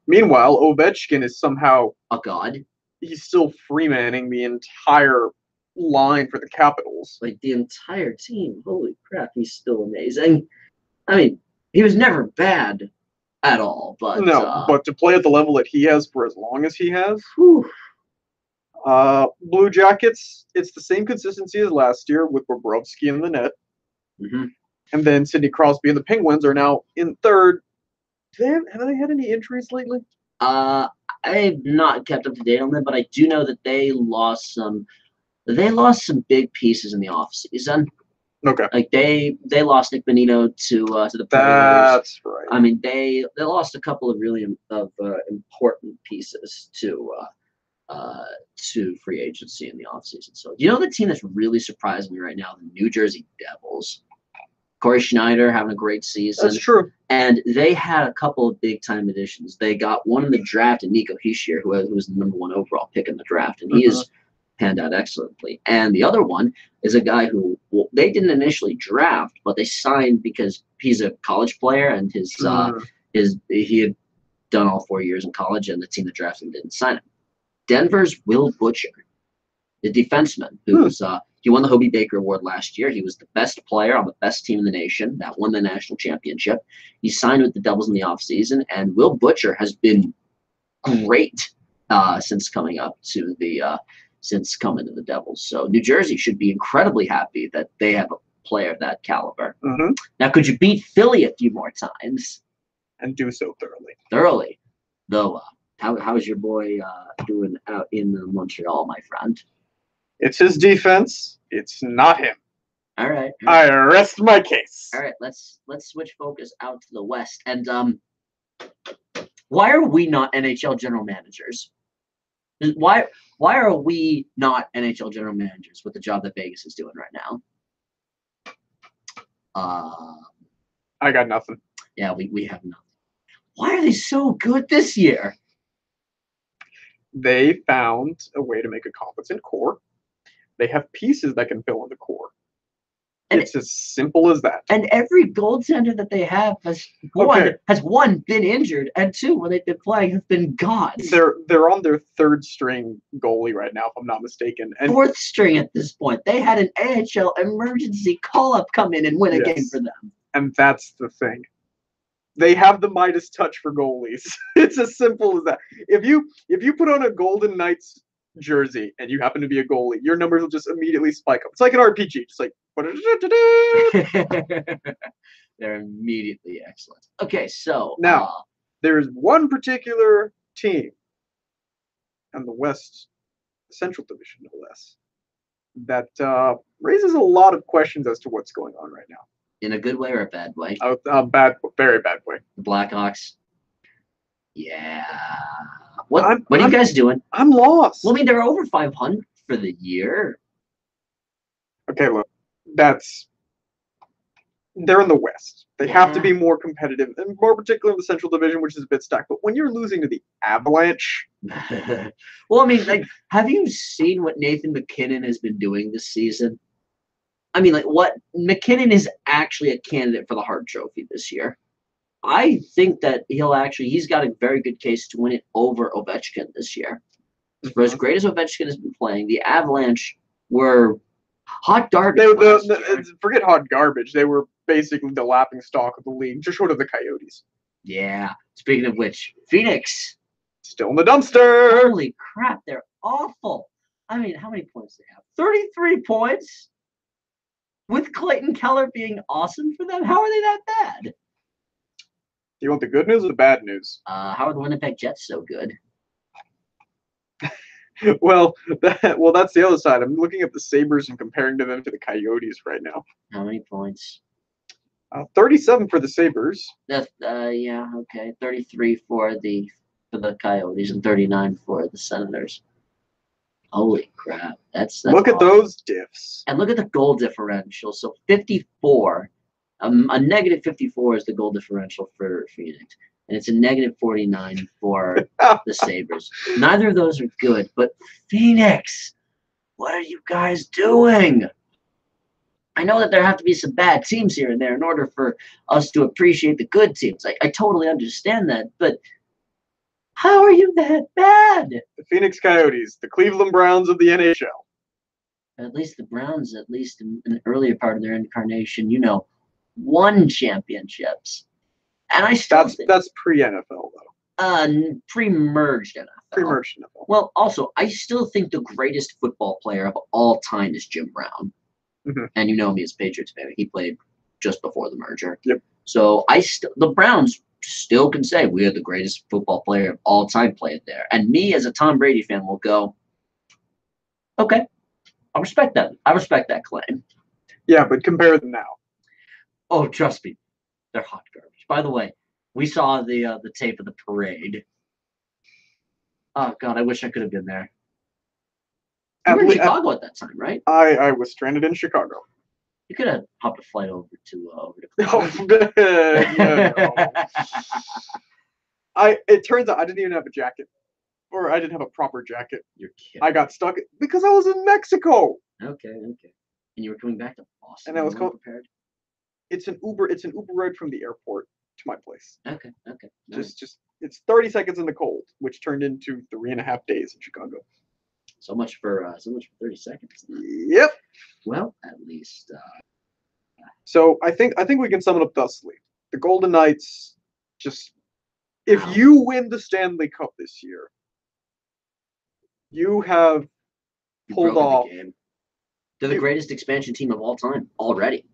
Meanwhile, Ovechkin is somehow a god. He's still freemanning the entire line for the Capitals. Like the entire team. Holy crap, he's still amazing. I mean, he was never bad at all, but but to play at the level that he has for as long as he has, whew. Blue Jackets, it's the same consistency as last year with Bobrovsky in the net. Mm-hmm. And then Sidney Crosby and the Penguins are now in third. Have they had any injuries lately? I've not kept up to date on them, but I do know that they lost some big pieces in the offseason. Okay. Like they lost Nick Bonino to the Predators. That's right. I mean, they lost a couple of really important pieces to free agency in the offseason. So, you know the team that's really surprised me right now, the New Jersey Devils. Corey Schneider having a great season. That's true. And they had a couple of big-time additions. They got one in the draft, and Nico Hischier, who was the number 1 overall pick in the draft, and he has panned out excellently. And the other one is a guy who they didn't initially draft, but they signed because he's a college player, and he had done all 4 years in college, and the team that drafted him didn't sign him. Denver's Will Butcher, the defenseman, who's he won the Hobie Baker Award last year. He was the best player on the best team in the nation that won the national championship. He signed with the Devils in the offseason, and Will Butcher has been great since coming to the Devils. So New Jersey should be incredibly happy that they have a player of that caliber. Mm-hmm. Now, could you beat Philly a few more times? And do so thoroughly. Thoroughly. Though, how's your boy doing out in Montreal, my friend? It's his defense. It's not him. All right. I rest my case. All right, let's switch focus out to the West. And why are we not NHL general managers? Why are we not NHL general managers with the job that Vegas is doing right now? I got nothing. Yeah, we have nothing. Why are they so good this year? They found a way to make a competent core. They have pieces that can fill in the core. And it's as simple as that. And every goaltender that they have has one been injured, and two, when they've been playing, have been gods. They're on their third string goalie right now, if I'm not mistaken. And fourth string at this point. They had an AHL emergency call-up come in and win a game for them. And that's the thing. They have the Midas touch for goalies. It's as simple as that. If you put on a Golden Knights jersey and you happen to be a goalie, your numbers will just immediately spike up. It's like an RPG, just like they're immediately excellent. Okay, so now there's one particular team in the West Central Division, no less, that raises a lot of questions as to what's going on right now. In a good way or a bad way? A very bad way. The Blackhawks. Yeah. What are you guys doing? I'm lost. Well, I mean, they're over 500 for the year. Okay, look, they're in the West. They have to be more competitive, and more particularly in the Central Division, which is a bit stacked. But when you're losing to the Avalanche, well, I mean, like, have you seen what Nathan MacKinnon has been doing this season? I mean, like, what McKinnon is actually a candidate for the Hart Trophy this year. I think that he's got a very good case to win it over Ovechkin this year. For as great as Ovechkin has been playing, the Avalanche were hot garbage. Forget hot garbage. They were basically the laughing stock of the league, just short of the Coyotes. Yeah. Speaking of which, Phoenix. Still in the dumpster. Holy crap, they're awful. I mean, how many points do they have? 33 points? With Clayton Keller being awesome for them? How are they that bad? Do you want the good news or the bad news? How are the Winnipeg Jets so good? Well, that's the other side. I'm looking at the Sabres and comparing them to the Coyotes right now. How many points? 37 for the Sabres. Yeah, okay. 33 for the Coyotes and 39 for the Senators. Holy crap. That's Look at awesome. those diffs. And look at the goal differential. So 54, a negative 54 is the goal differential for Phoenix. And it's a negative 49 for the Sabres. Neither of those are good, but Phoenix, what are you guys doing? I know that there have to be some bad teams here and there in order for us to appreciate the good teams. I totally understand that, but how are you that bad? The Phoenix Coyotes, the Cleveland Browns of the NHL. At least the Browns, at least in the earlier part of their incarnation, won championships. And I still that's pre-NFL though. Pre-merged NFL. Pre-merged NFL. Well, also, I still think the greatest football player of all time is Jim Brown. Mm-hmm. And you know me as Patriots fan. He played just before the merger. Yep. So the Browns still can say we are the greatest football player of all time played there. And me as a Tom Brady fan will go, okay, I respect that. I respect that claim. Yeah, but compare them now. Oh, trust me, they're hot garbage. By the way, we saw the tape of the parade. Oh God, I wish I could have been there. You were in Chicago at that time, right? I was stranded in Chicago. You could have hopped a flight over to It turns out I didn't even have a jacket, or I didn't have a proper jacket. You're kidding. I got stuck because I was in Mexico. Okay. And you were coming back to Boston. And I was prepared. It's an Uber ride from the airport to my place. Okay. Nice. Just it's 30 seconds in the cold, which turned into 3.5 days in Chicago. So much for 30 seconds. Yep. Well, at least. So I think we can sum it up thusly: the Golden Knights, if you win the Stanley Cup this year, you have pulled off. The game. They're the greatest expansion team of all time already.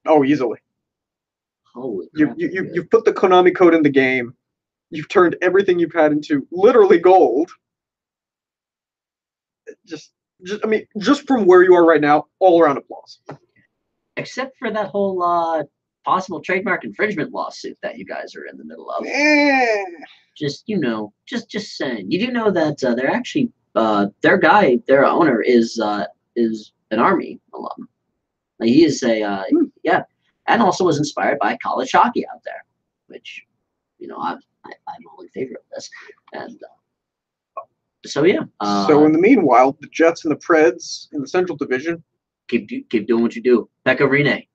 Oh, easily. Holy crap! You've put the Konami code in the game. You've turned everything you've had into literally gold. Just from where you are right now, all around applause. Except for that whole possible trademark infringement lawsuit that you guys are in the middle of. Just saying. You do know that they're actually their owner is an Army alum. Like, he is and also was inspired by college hockey out there, which I'm all in favor of this, and. So yeah. So in the meanwhile, the Jets and the Preds in the Central Division keep doing what you do. Pekka Rinne.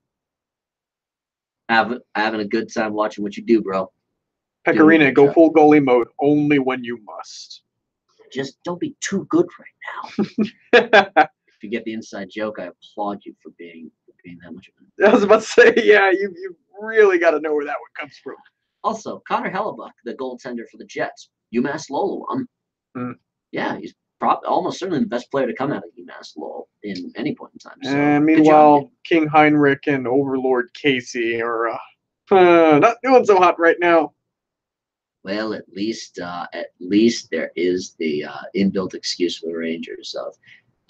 Having a good time watching what you do, bro. Pekka Rinne, go full goalie mode only when you must. Just don't be too good right now. If you get the inside joke, I applaud you for being that much of I was about to say, yeah, you really got to know where that one comes from. Also, Connor Hellebuck, the goaltender for the Jets, UMass Lowell alum. Yeah, he's almost certainly the best player to come out of UMass Lowell in any point in time. So, and meanwhile, King Heinrich and Overlord Casey are not doing so hot right now. Well, at least there is the inbuilt excuse for the Rangers of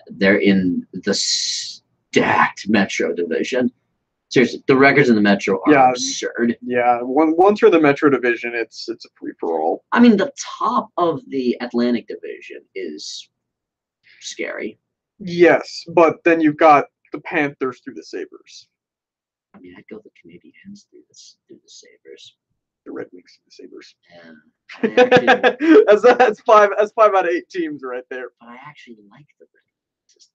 they're in the stacked Metro Division. Seriously, the records in the Metro are absurd. Yeah, once you're in the Metro Division, it's a free-for-all. I mean, the top of the Atlantic Division is scary. Yes, but then you've got the Panthers through the Sabres. I mean, I'd go the Canadiens through the Sabres. The Red Wings through the Sabres. Yeah. That's 5 out of 8 teams right there. But I actually like the Red Wings.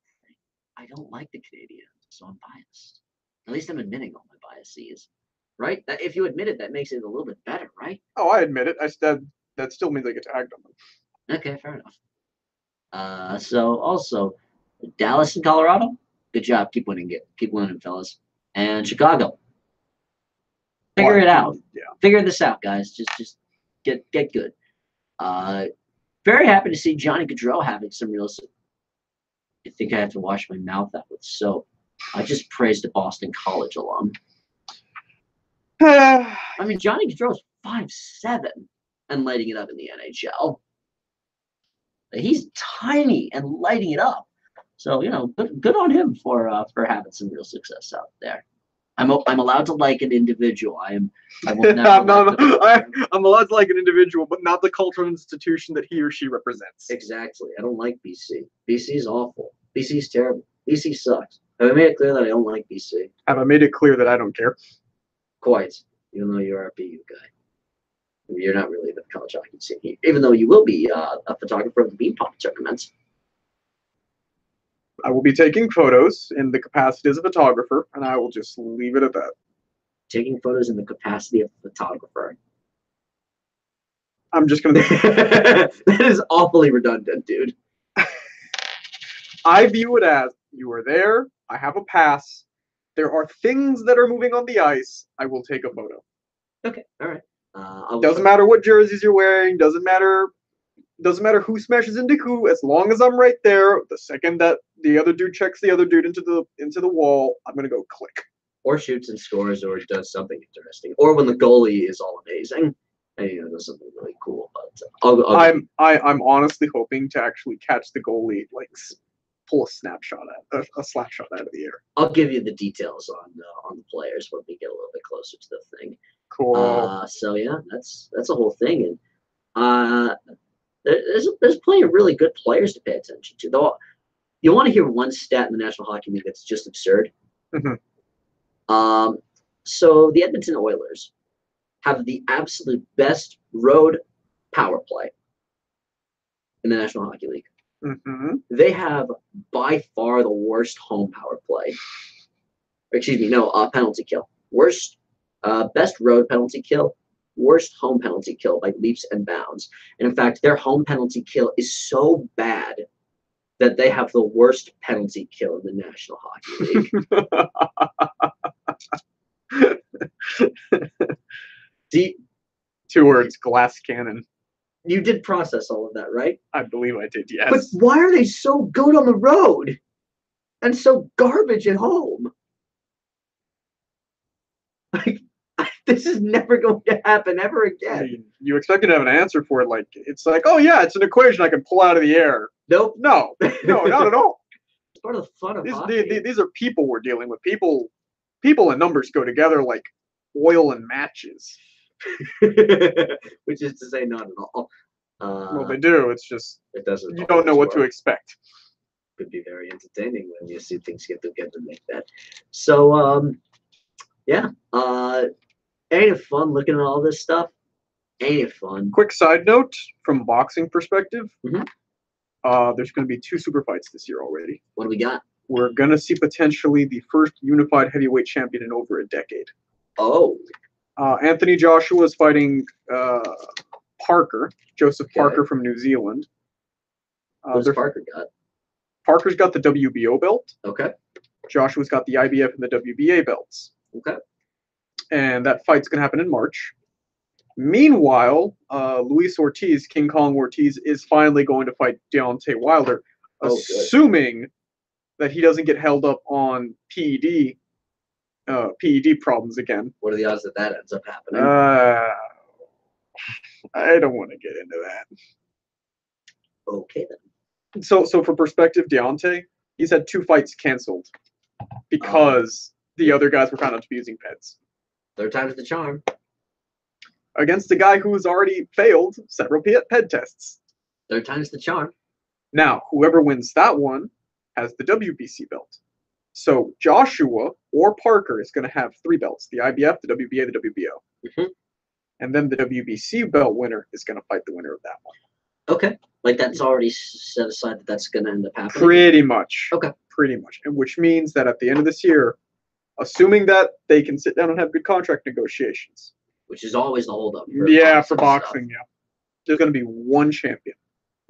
I don't like the Canadiens, so I'm biased. At least I'm admitting all my biases, right? If you admit it, that makes it a little bit better, right? Oh, I admit it. That still means I get tagged on them. Okay, fair enough. So also, Dallas and Colorado, good job. Keep winning, fellas. And Chicago, figure it out. Yeah. Figure this out, guys. Just get good. Very happy to see Johnny Gaudreau having some real. I think I have to wash my mouth out with soap. I just praised a Boston College alum. I mean, Johnny Gaudreau's 5'7" and lighting it up in the NHL. He's tiny and lighting it up. So good on him for having some real success out there. I'm allowed to like an individual. I will never I'm allowed to like an individual, but not the cultural institution that he or she represents. Exactly. I don't like BC. BC's awful. BC's terrible. BC sucks. Have I made it clear that I don't like BC? Have I made it clear that I don't care? Quite. Even though you're a BU guy. You're not really the college hockey scene. Even though you will be a photographer of the Bean Pop tournaments. I will be taking photos in the capacity as a photographer, and I will just leave it at that. Taking photos in the capacity of a photographer. I'm just going to... That is awfully redundant, dude. I view it as, you are there, I have a pass, there are things that are moving on the ice, I will take a photo. Okay, all right. Doesn't matter what jerseys you're wearing, doesn't matter who smashes into who, as long as I'm right there, the second that the other dude checks the other dude into the wall, I'm going to go click. Or shoots and scores, or does something interesting. Or when the goalie is all amazing. And, does something really cool. But I'm honestly hoping to actually catch the goalie, like pull a slapshot out of the air. I'll give you the details on the players when we get a little bit closer to the thing. Cool. So yeah, that's a whole thing, and there's plenty of really good players to pay attention to. Though you want to hear one stat in the National Hockey League that's just absurd. Mm-hmm. So the Edmonton Oilers have the absolute best road power play in the National Hockey League. Mm-hmm. They have by far the worst home power play. Excuse me, no, penalty kill. Best road penalty kill, worst home penalty kill by leaps and bounds. And in fact, their home penalty kill is so bad that they have the worst penalty kill in the National Hockey League. 2 words, glass cannon. You did process all of that, right? I believe I did, yes. But why are they so good on the road and so garbage at home? Like, this is never going to happen ever again. I mean, you expected to have an answer for it. Like, it's like, oh yeah, it's an equation I can pull out of the air. Nope. No, not at all. It's part of the fun of hockey. These are people we're dealing with. People and numbers go together like oil and matches. Which is to say, not at all. Well, they do. It's just it doesn't. You don't know what to expect. Could be very entertaining when you see things get together like that. So, yeah. Ain't it fun looking at all this stuff? Ain't it fun? Quick side note from boxing perspective. Mm-hmm. There's going to be 2 super fights this year already. What do we got? We're going to see potentially the first unified heavyweight champion in over a decade. Oh. Anthony Joshua is fighting Joseph Parker from New Zealand. What's Parker got? Parker's got the WBO belt. Okay. Joshua's got the IBF and the WBA belts. Okay. And that fight's going to happen in March. Meanwhile, Luis Ortiz, King Kong Ortiz, is finally going to fight Deontay Wilder, assuming that he doesn't get held up on PED problems again. What are the odds that ends up happening? I don't want to get into that. Okay then. So for perspective, Deontay, he's had 2 fights canceled because the other guys were found abusing peds. 3rd time's the charm. Against a guy who's already failed several ped tests. 3rd time's the charm. Now, whoever wins that one has the WBC belt. So Joshua or Parker is going to have 3 belts: the IBF, the WBA, the WBO. Mm-hmm. And then the WBC belt winner is going to fight the winner of that one. Okay. Like that's already set aside that that's going to end up happening? Pretty much. Okay. Pretty much. And which means that at the end of this year, assuming that they can sit down and have good contract negotiations. Which is always the holdup. For boxing, yeah. There's going to be 1 champion.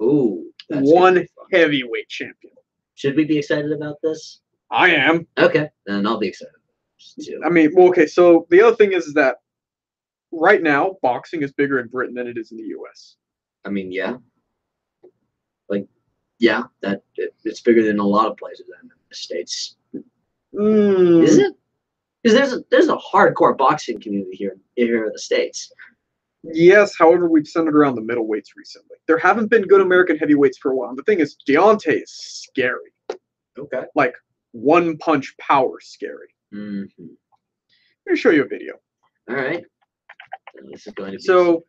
Ooh. 1 heavyweight champion. Should we be excited about this? I am. Okay. Then I'll be excited. Too. I mean, well, okay, so the other thing is that right now, boxing is bigger in Britain than it is in the U.S. I mean, yeah. Like, yeah, it's bigger than a lot of places in the States. Is it? Because there's a hardcore boxing community here in the States. Yes, however, we've centered around the middleweights recently. There haven't been good American heavyweights for a while. The thing is, Deontay is scary. Okay. Like, 1-punch power scary. Mm-hmm. me show you a video. All right. This is going to be So,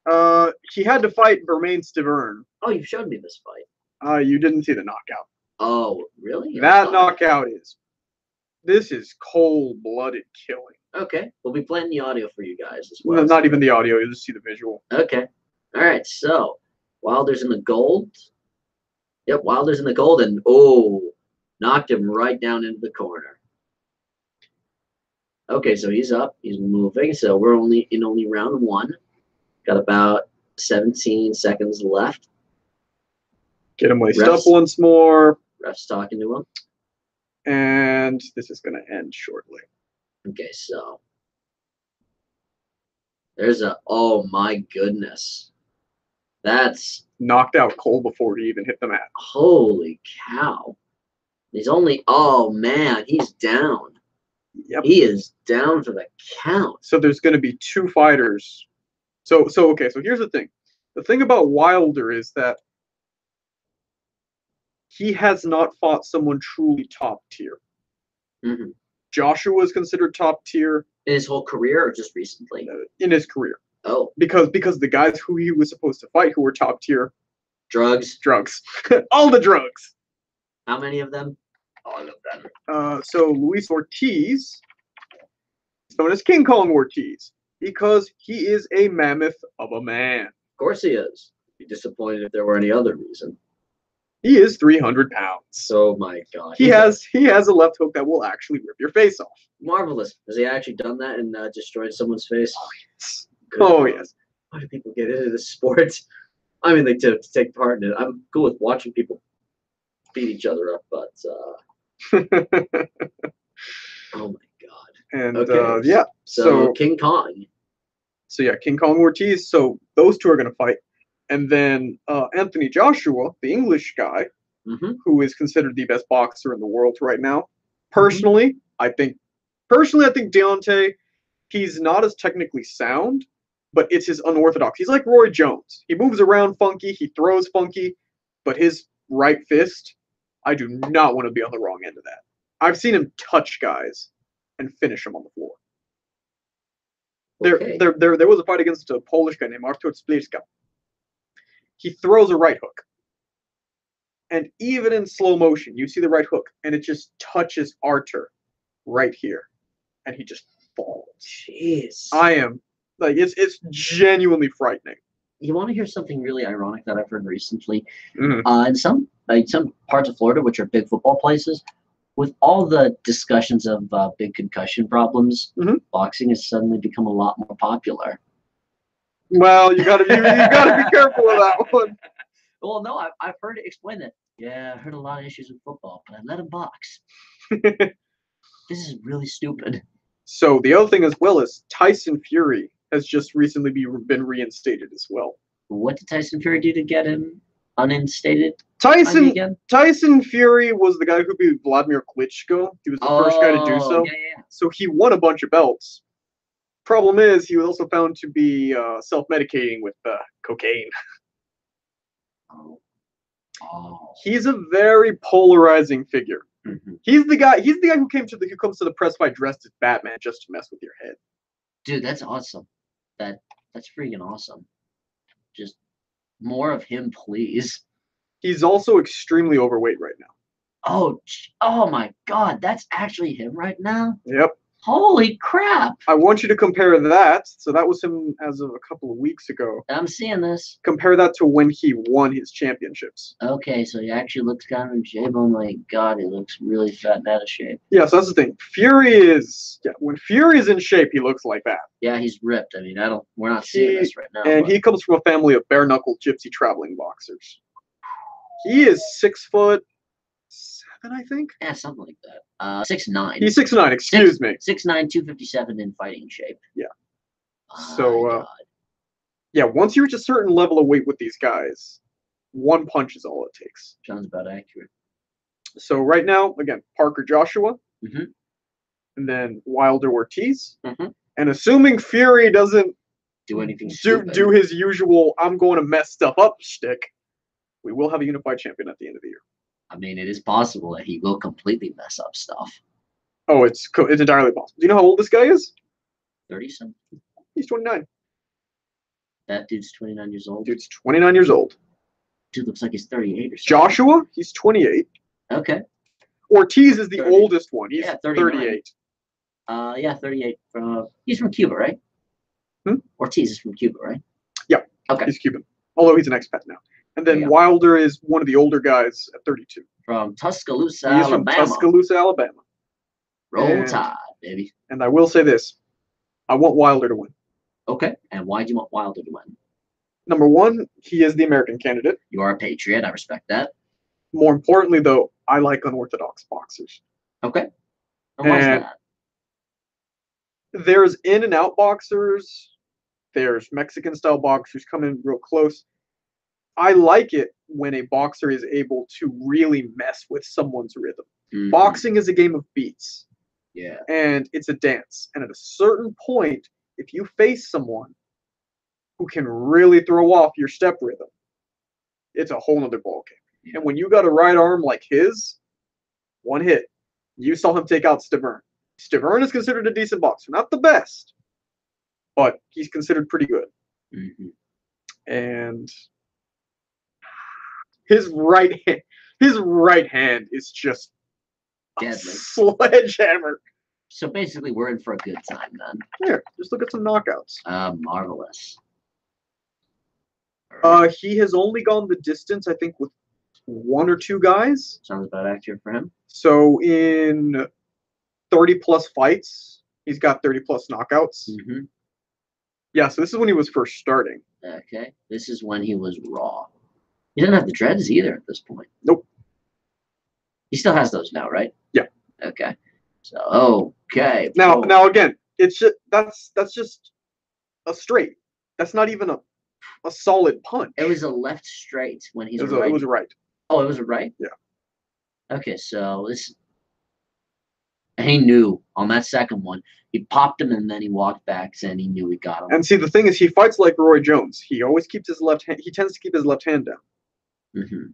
something. he had to fight Bermain Stiverne. Oh, you've showed me this fight. You didn't see the knockout. Oh, really? That knockout this is cold-blooded killing. Okay, we'll be playing the audio for you guys as well. No, not even the audio, you'll just see the visual. Okay. All right, so Wilder's in the gold. Yep, Wilder's in the gold, and knocked him right down into the corner. Okay, so he's up, he's moving. So we're only round one. Got about 17 seconds left. Get him laced up once more. Ref's talking to him. And this is going to end shortly. Okay, so there's oh my goodness. That's knocked out Cole before he even hit the mat. Holy cow. He's only, oh man, he's down. Yep. He is down for the count. So there's going to be two fighters. So here's the thing. The thing about Wilder is that he has not fought someone truly top tier. Mm-hmm. Joshua is considered top tier. In his whole career or just recently? In his career. Oh. Because the guys who he was supposed to fight who were top tier. Drugs. All the drugs. How many of them? All of them. So Luis Ortiz is known as King Kong Ortiz because he is a mammoth of a man. Of course he is. I'd be disappointed if there were any other reason. He is 300 pounds. Oh my god. He has a left hook that will actually rip your face off. Marvelous. Has he actually done that and destroyed someone's face? Oh yes. Oh yes. Why do people get into this sport? I mean, to take part in it. I'm cool with watching people beat each other up, but oh my god. And okay. Yeah. So King Kong. So yeah, King Kong Ortiz. So those two are gonna fight. And then Anthony Joshua, the English guy, who is considered the best boxer in the world right now. Personally, I think Deontay, he's not as technically sound, but it's his unorthodox. He's like Roy Jones. He moves around funky, he throws funky, but his right fist, I do not want to be on the wrong end of that. I've seen him touch guys and finish them on the floor. Okay. There was a fight against a Polish guy named Artur Spliska. He throws a right hook. And even in slow motion, you see the right hook, and it just touches Artur right here. And he just falls. Jeez. I am, like, it's genuinely frightening. You want to hear something really ironic that I've heard recently? Mm-hmm. In some parts of Florida, which are big football places, with all the discussions of big concussion problems, boxing has suddenly become a lot more popular. Well, you gotta be careful with that one. Well, no, I've heard it explain that. Yeah, I heard a lot of issues with football, but I let him box. This is really stupid. So the other thing as well is Tyson Fury has just recently been reinstated as well. What did Tyson Fury do to get him uninstated? Tyson Fury was the guy who beat Vladimir Klitschko. He was the first guy to do so. Yeah. So he won a bunch of belts. Problem is, he was also found to be self-medicating with cocaine. Oh. He's a very polarizing figure. He's the guy who comes to the press fight dressed as Batman just to mess with your head. Dude, that's awesome. That's freaking awesome. Just more of him, please. He's also extremely overweight right now. Oh my god, that's actually him right now? Yep. Holy crap! I want you to compare that. So that was him as of a couple of weeks ago. I'm seeing this. Compare that to when he won his championships. Okay, so he actually looks kind of in shape. Oh my god, he looks really fat and out of shape. Yeah, so that's the thing. When Fury is in shape, he looks like that. Yeah, he's ripped. I mean, we're not seeing this right now. And he comes from a family of bare-knuckle gypsy traveling boxers. He is 6'7", I think. Yeah, something like that. 6'9". He's 6'9", excuse me. 6'9", 257 in fighting shape. Yeah. Yeah, once you reach a certain level of weight with these guys, one punch is all it takes. Sounds about accurate. So right now, again, Parker Joshua, and then Wilder Ortiz, and assuming Fury doesn't do anything do his usual "I'm going to mess stuff up" shtick, we will have a unified champion at the end of the year. I mean, it is possible that he will completely mess up stuff. Oh, it's entirely possible. Do you know how old this guy is? 30-something. He's 29. That dude's 29 years old. Dude's 29 years old. Dude looks like he's 38 or something. Joshua, he's 28. Okay. Ortiz is the 30. oldest one. He's 39. 38. Yeah, 38. He's from Cuba, right? Ortiz is from Cuba, right? Yeah. Okay. He's Cuban, although he's an expat now. And then Yeah. Wilder is one of the older guys at 32. From Tuscaloosa, He's Alabama. from Tuscaloosa, Alabama. Roll Tide, baby. And I will say this. I want Wilder to win. Okay. And why do you want Wilder to win? Number one, he is the American candidate. You are a patriot. I respect that. More importantly, though, I like unorthodox boxers. Okay. And why is that? There's in and out boxers. There's Mexican-style boxers come in real close. I like it when a boxer is able to really mess with someone's rhythm. Mm-hmm. Boxing is a game of beats. Yeah. And it's a dance. And at a certain point, if you face someone who can really throw off your step rhythm, it's a whole nother ballgame. Yeah. And when you got a right arm like his, one hit, you saw him take out Stavern. Stavern is considered a decent boxer. Not the best, but he's considered pretty good. Mm-hmm. And his right hand is just deadly. A sledgehammer. So basically, we're in for a good time then. Here, just look at some knockouts. Marvelous. He has only gone the distance, I think, with one or two guys. Sounds about accurate for him. So in 30-plus fights, he's got 30-plus knockouts. Mm-hmm. Yeah, so this is when he was first starting. Okay. This is when he was raw. He doesn't have the dreads either at this point. Nope. He still has those now, right? Yeah. Okay. So, okay. Now again, it's just, that's just a straight. That's not even a solid punch. It was a left straight when he's right. It was a right. Oh, it was a right? Yeah. Okay, so he knew on that second one. He popped him and then he walked back saying he knew he got him. And see, the thing is, he fights like Roy Jones. He always keeps his left hand. He tends to keep his left hand down. Mm-hmm.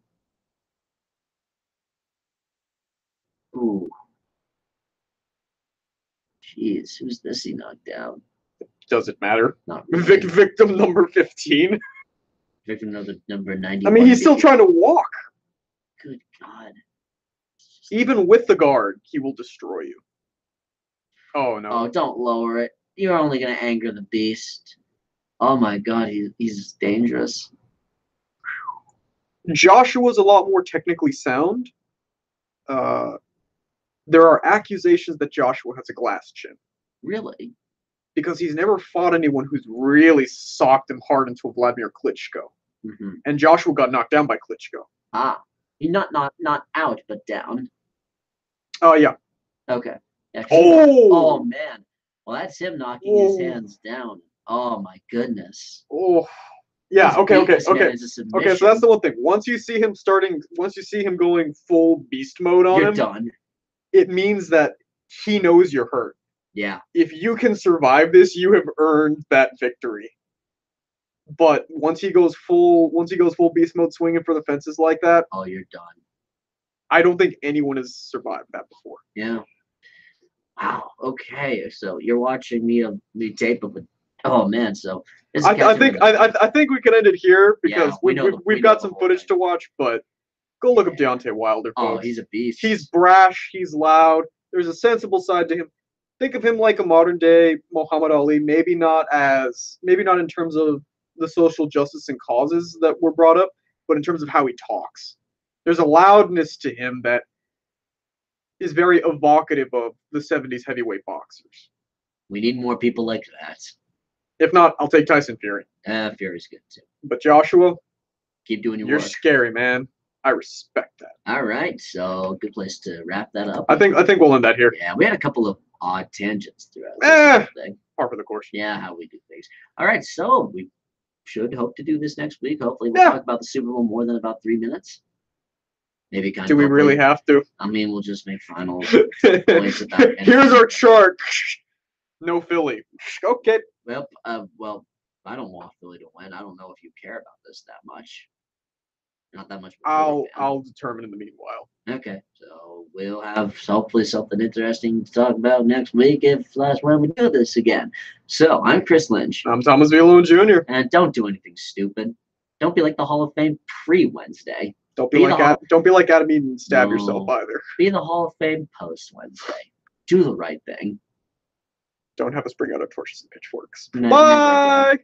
Ooh. Jeez, who's this he knocked down? Does it matter? Not really. Victim number 15. Victim number 90. I mean, he's still trying to walk. Good God. Even with the guard, he will destroy you. Oh, no. Oh, don't lower it. You're only going to anger the beast. Oh, my God, he's dangerous. Joshua's a lot more technically sound. There are accusations that Joshua has a glass chin. Really? Because he's never fought anyone who's really socked him hard into a Vladimir Klitschko. Mm-hmm. And Joshua got knocked down by Klitschko. Ah. He not out, but down. Oh, yeah. Okay. Yeah, oh, man. Well, that's him knocking his hands down. Oh, my goodness. Oh. Yeah, okay. Okay, so that's the one thing. Once you see him going full beast mode on him, you're done. It means that he knows you're hurt. Yeah. If you can survive this, you have earned that victory. But once he goes full beast mode swinging for the fences like that, oh, you're done. I don't think anyone has survived that before. Yeah. Wow. Okay. So you're watching me tape of it. Oh man. So I think we can end it here because we've got some footage to watch. But go look up Deontay Wilder, folks. Oh, he's a beast. He's brash. He's loud. There's a sensible side to him. Think of him like a modern day Muhammad Ali. Maybe not in terms of the social justice and causes that were brought up, but in terms of how he talks. There's a loudness to him that is very evocative of the 70s heavyweight boxers. We need more people like that. If not, I'll take Tyson Fury. Fury's good too. But Joshua, keep doing your work. You're scary, man. I respect that. All right, so good place to wrap that up. I think we'll end that here. Yeah, we had a couple of odd tangents throughout this thing. Par for the course. Yeah, how we do things. All right, so we should hope to do this next week. Hopefully, we'll talk about the Super Bowl more than about 3 minutes. Maybe kind of. Do we really have to? I mean, we'll just make final points about. Here's our chart. No Philly. Okay. Well, I don't want Philly to win. I don't know if you care about this that much. Not that much. Before I'll determine in the meanwhile. Okay, so we'll have hopefully something interesting to talk about next week when we do this again. So I'm Chris Lynch. I'm Thomas Villalone Jr. And don't do anything stupid. Don't be like the Hall of Fame pre-Wednesday. Don't be like Adam Eden and stab yourself either. Be the Hall of Fame post-Wednesday. Do the right thing. Don't have us bring out our torches and pitchforks. No, Bye!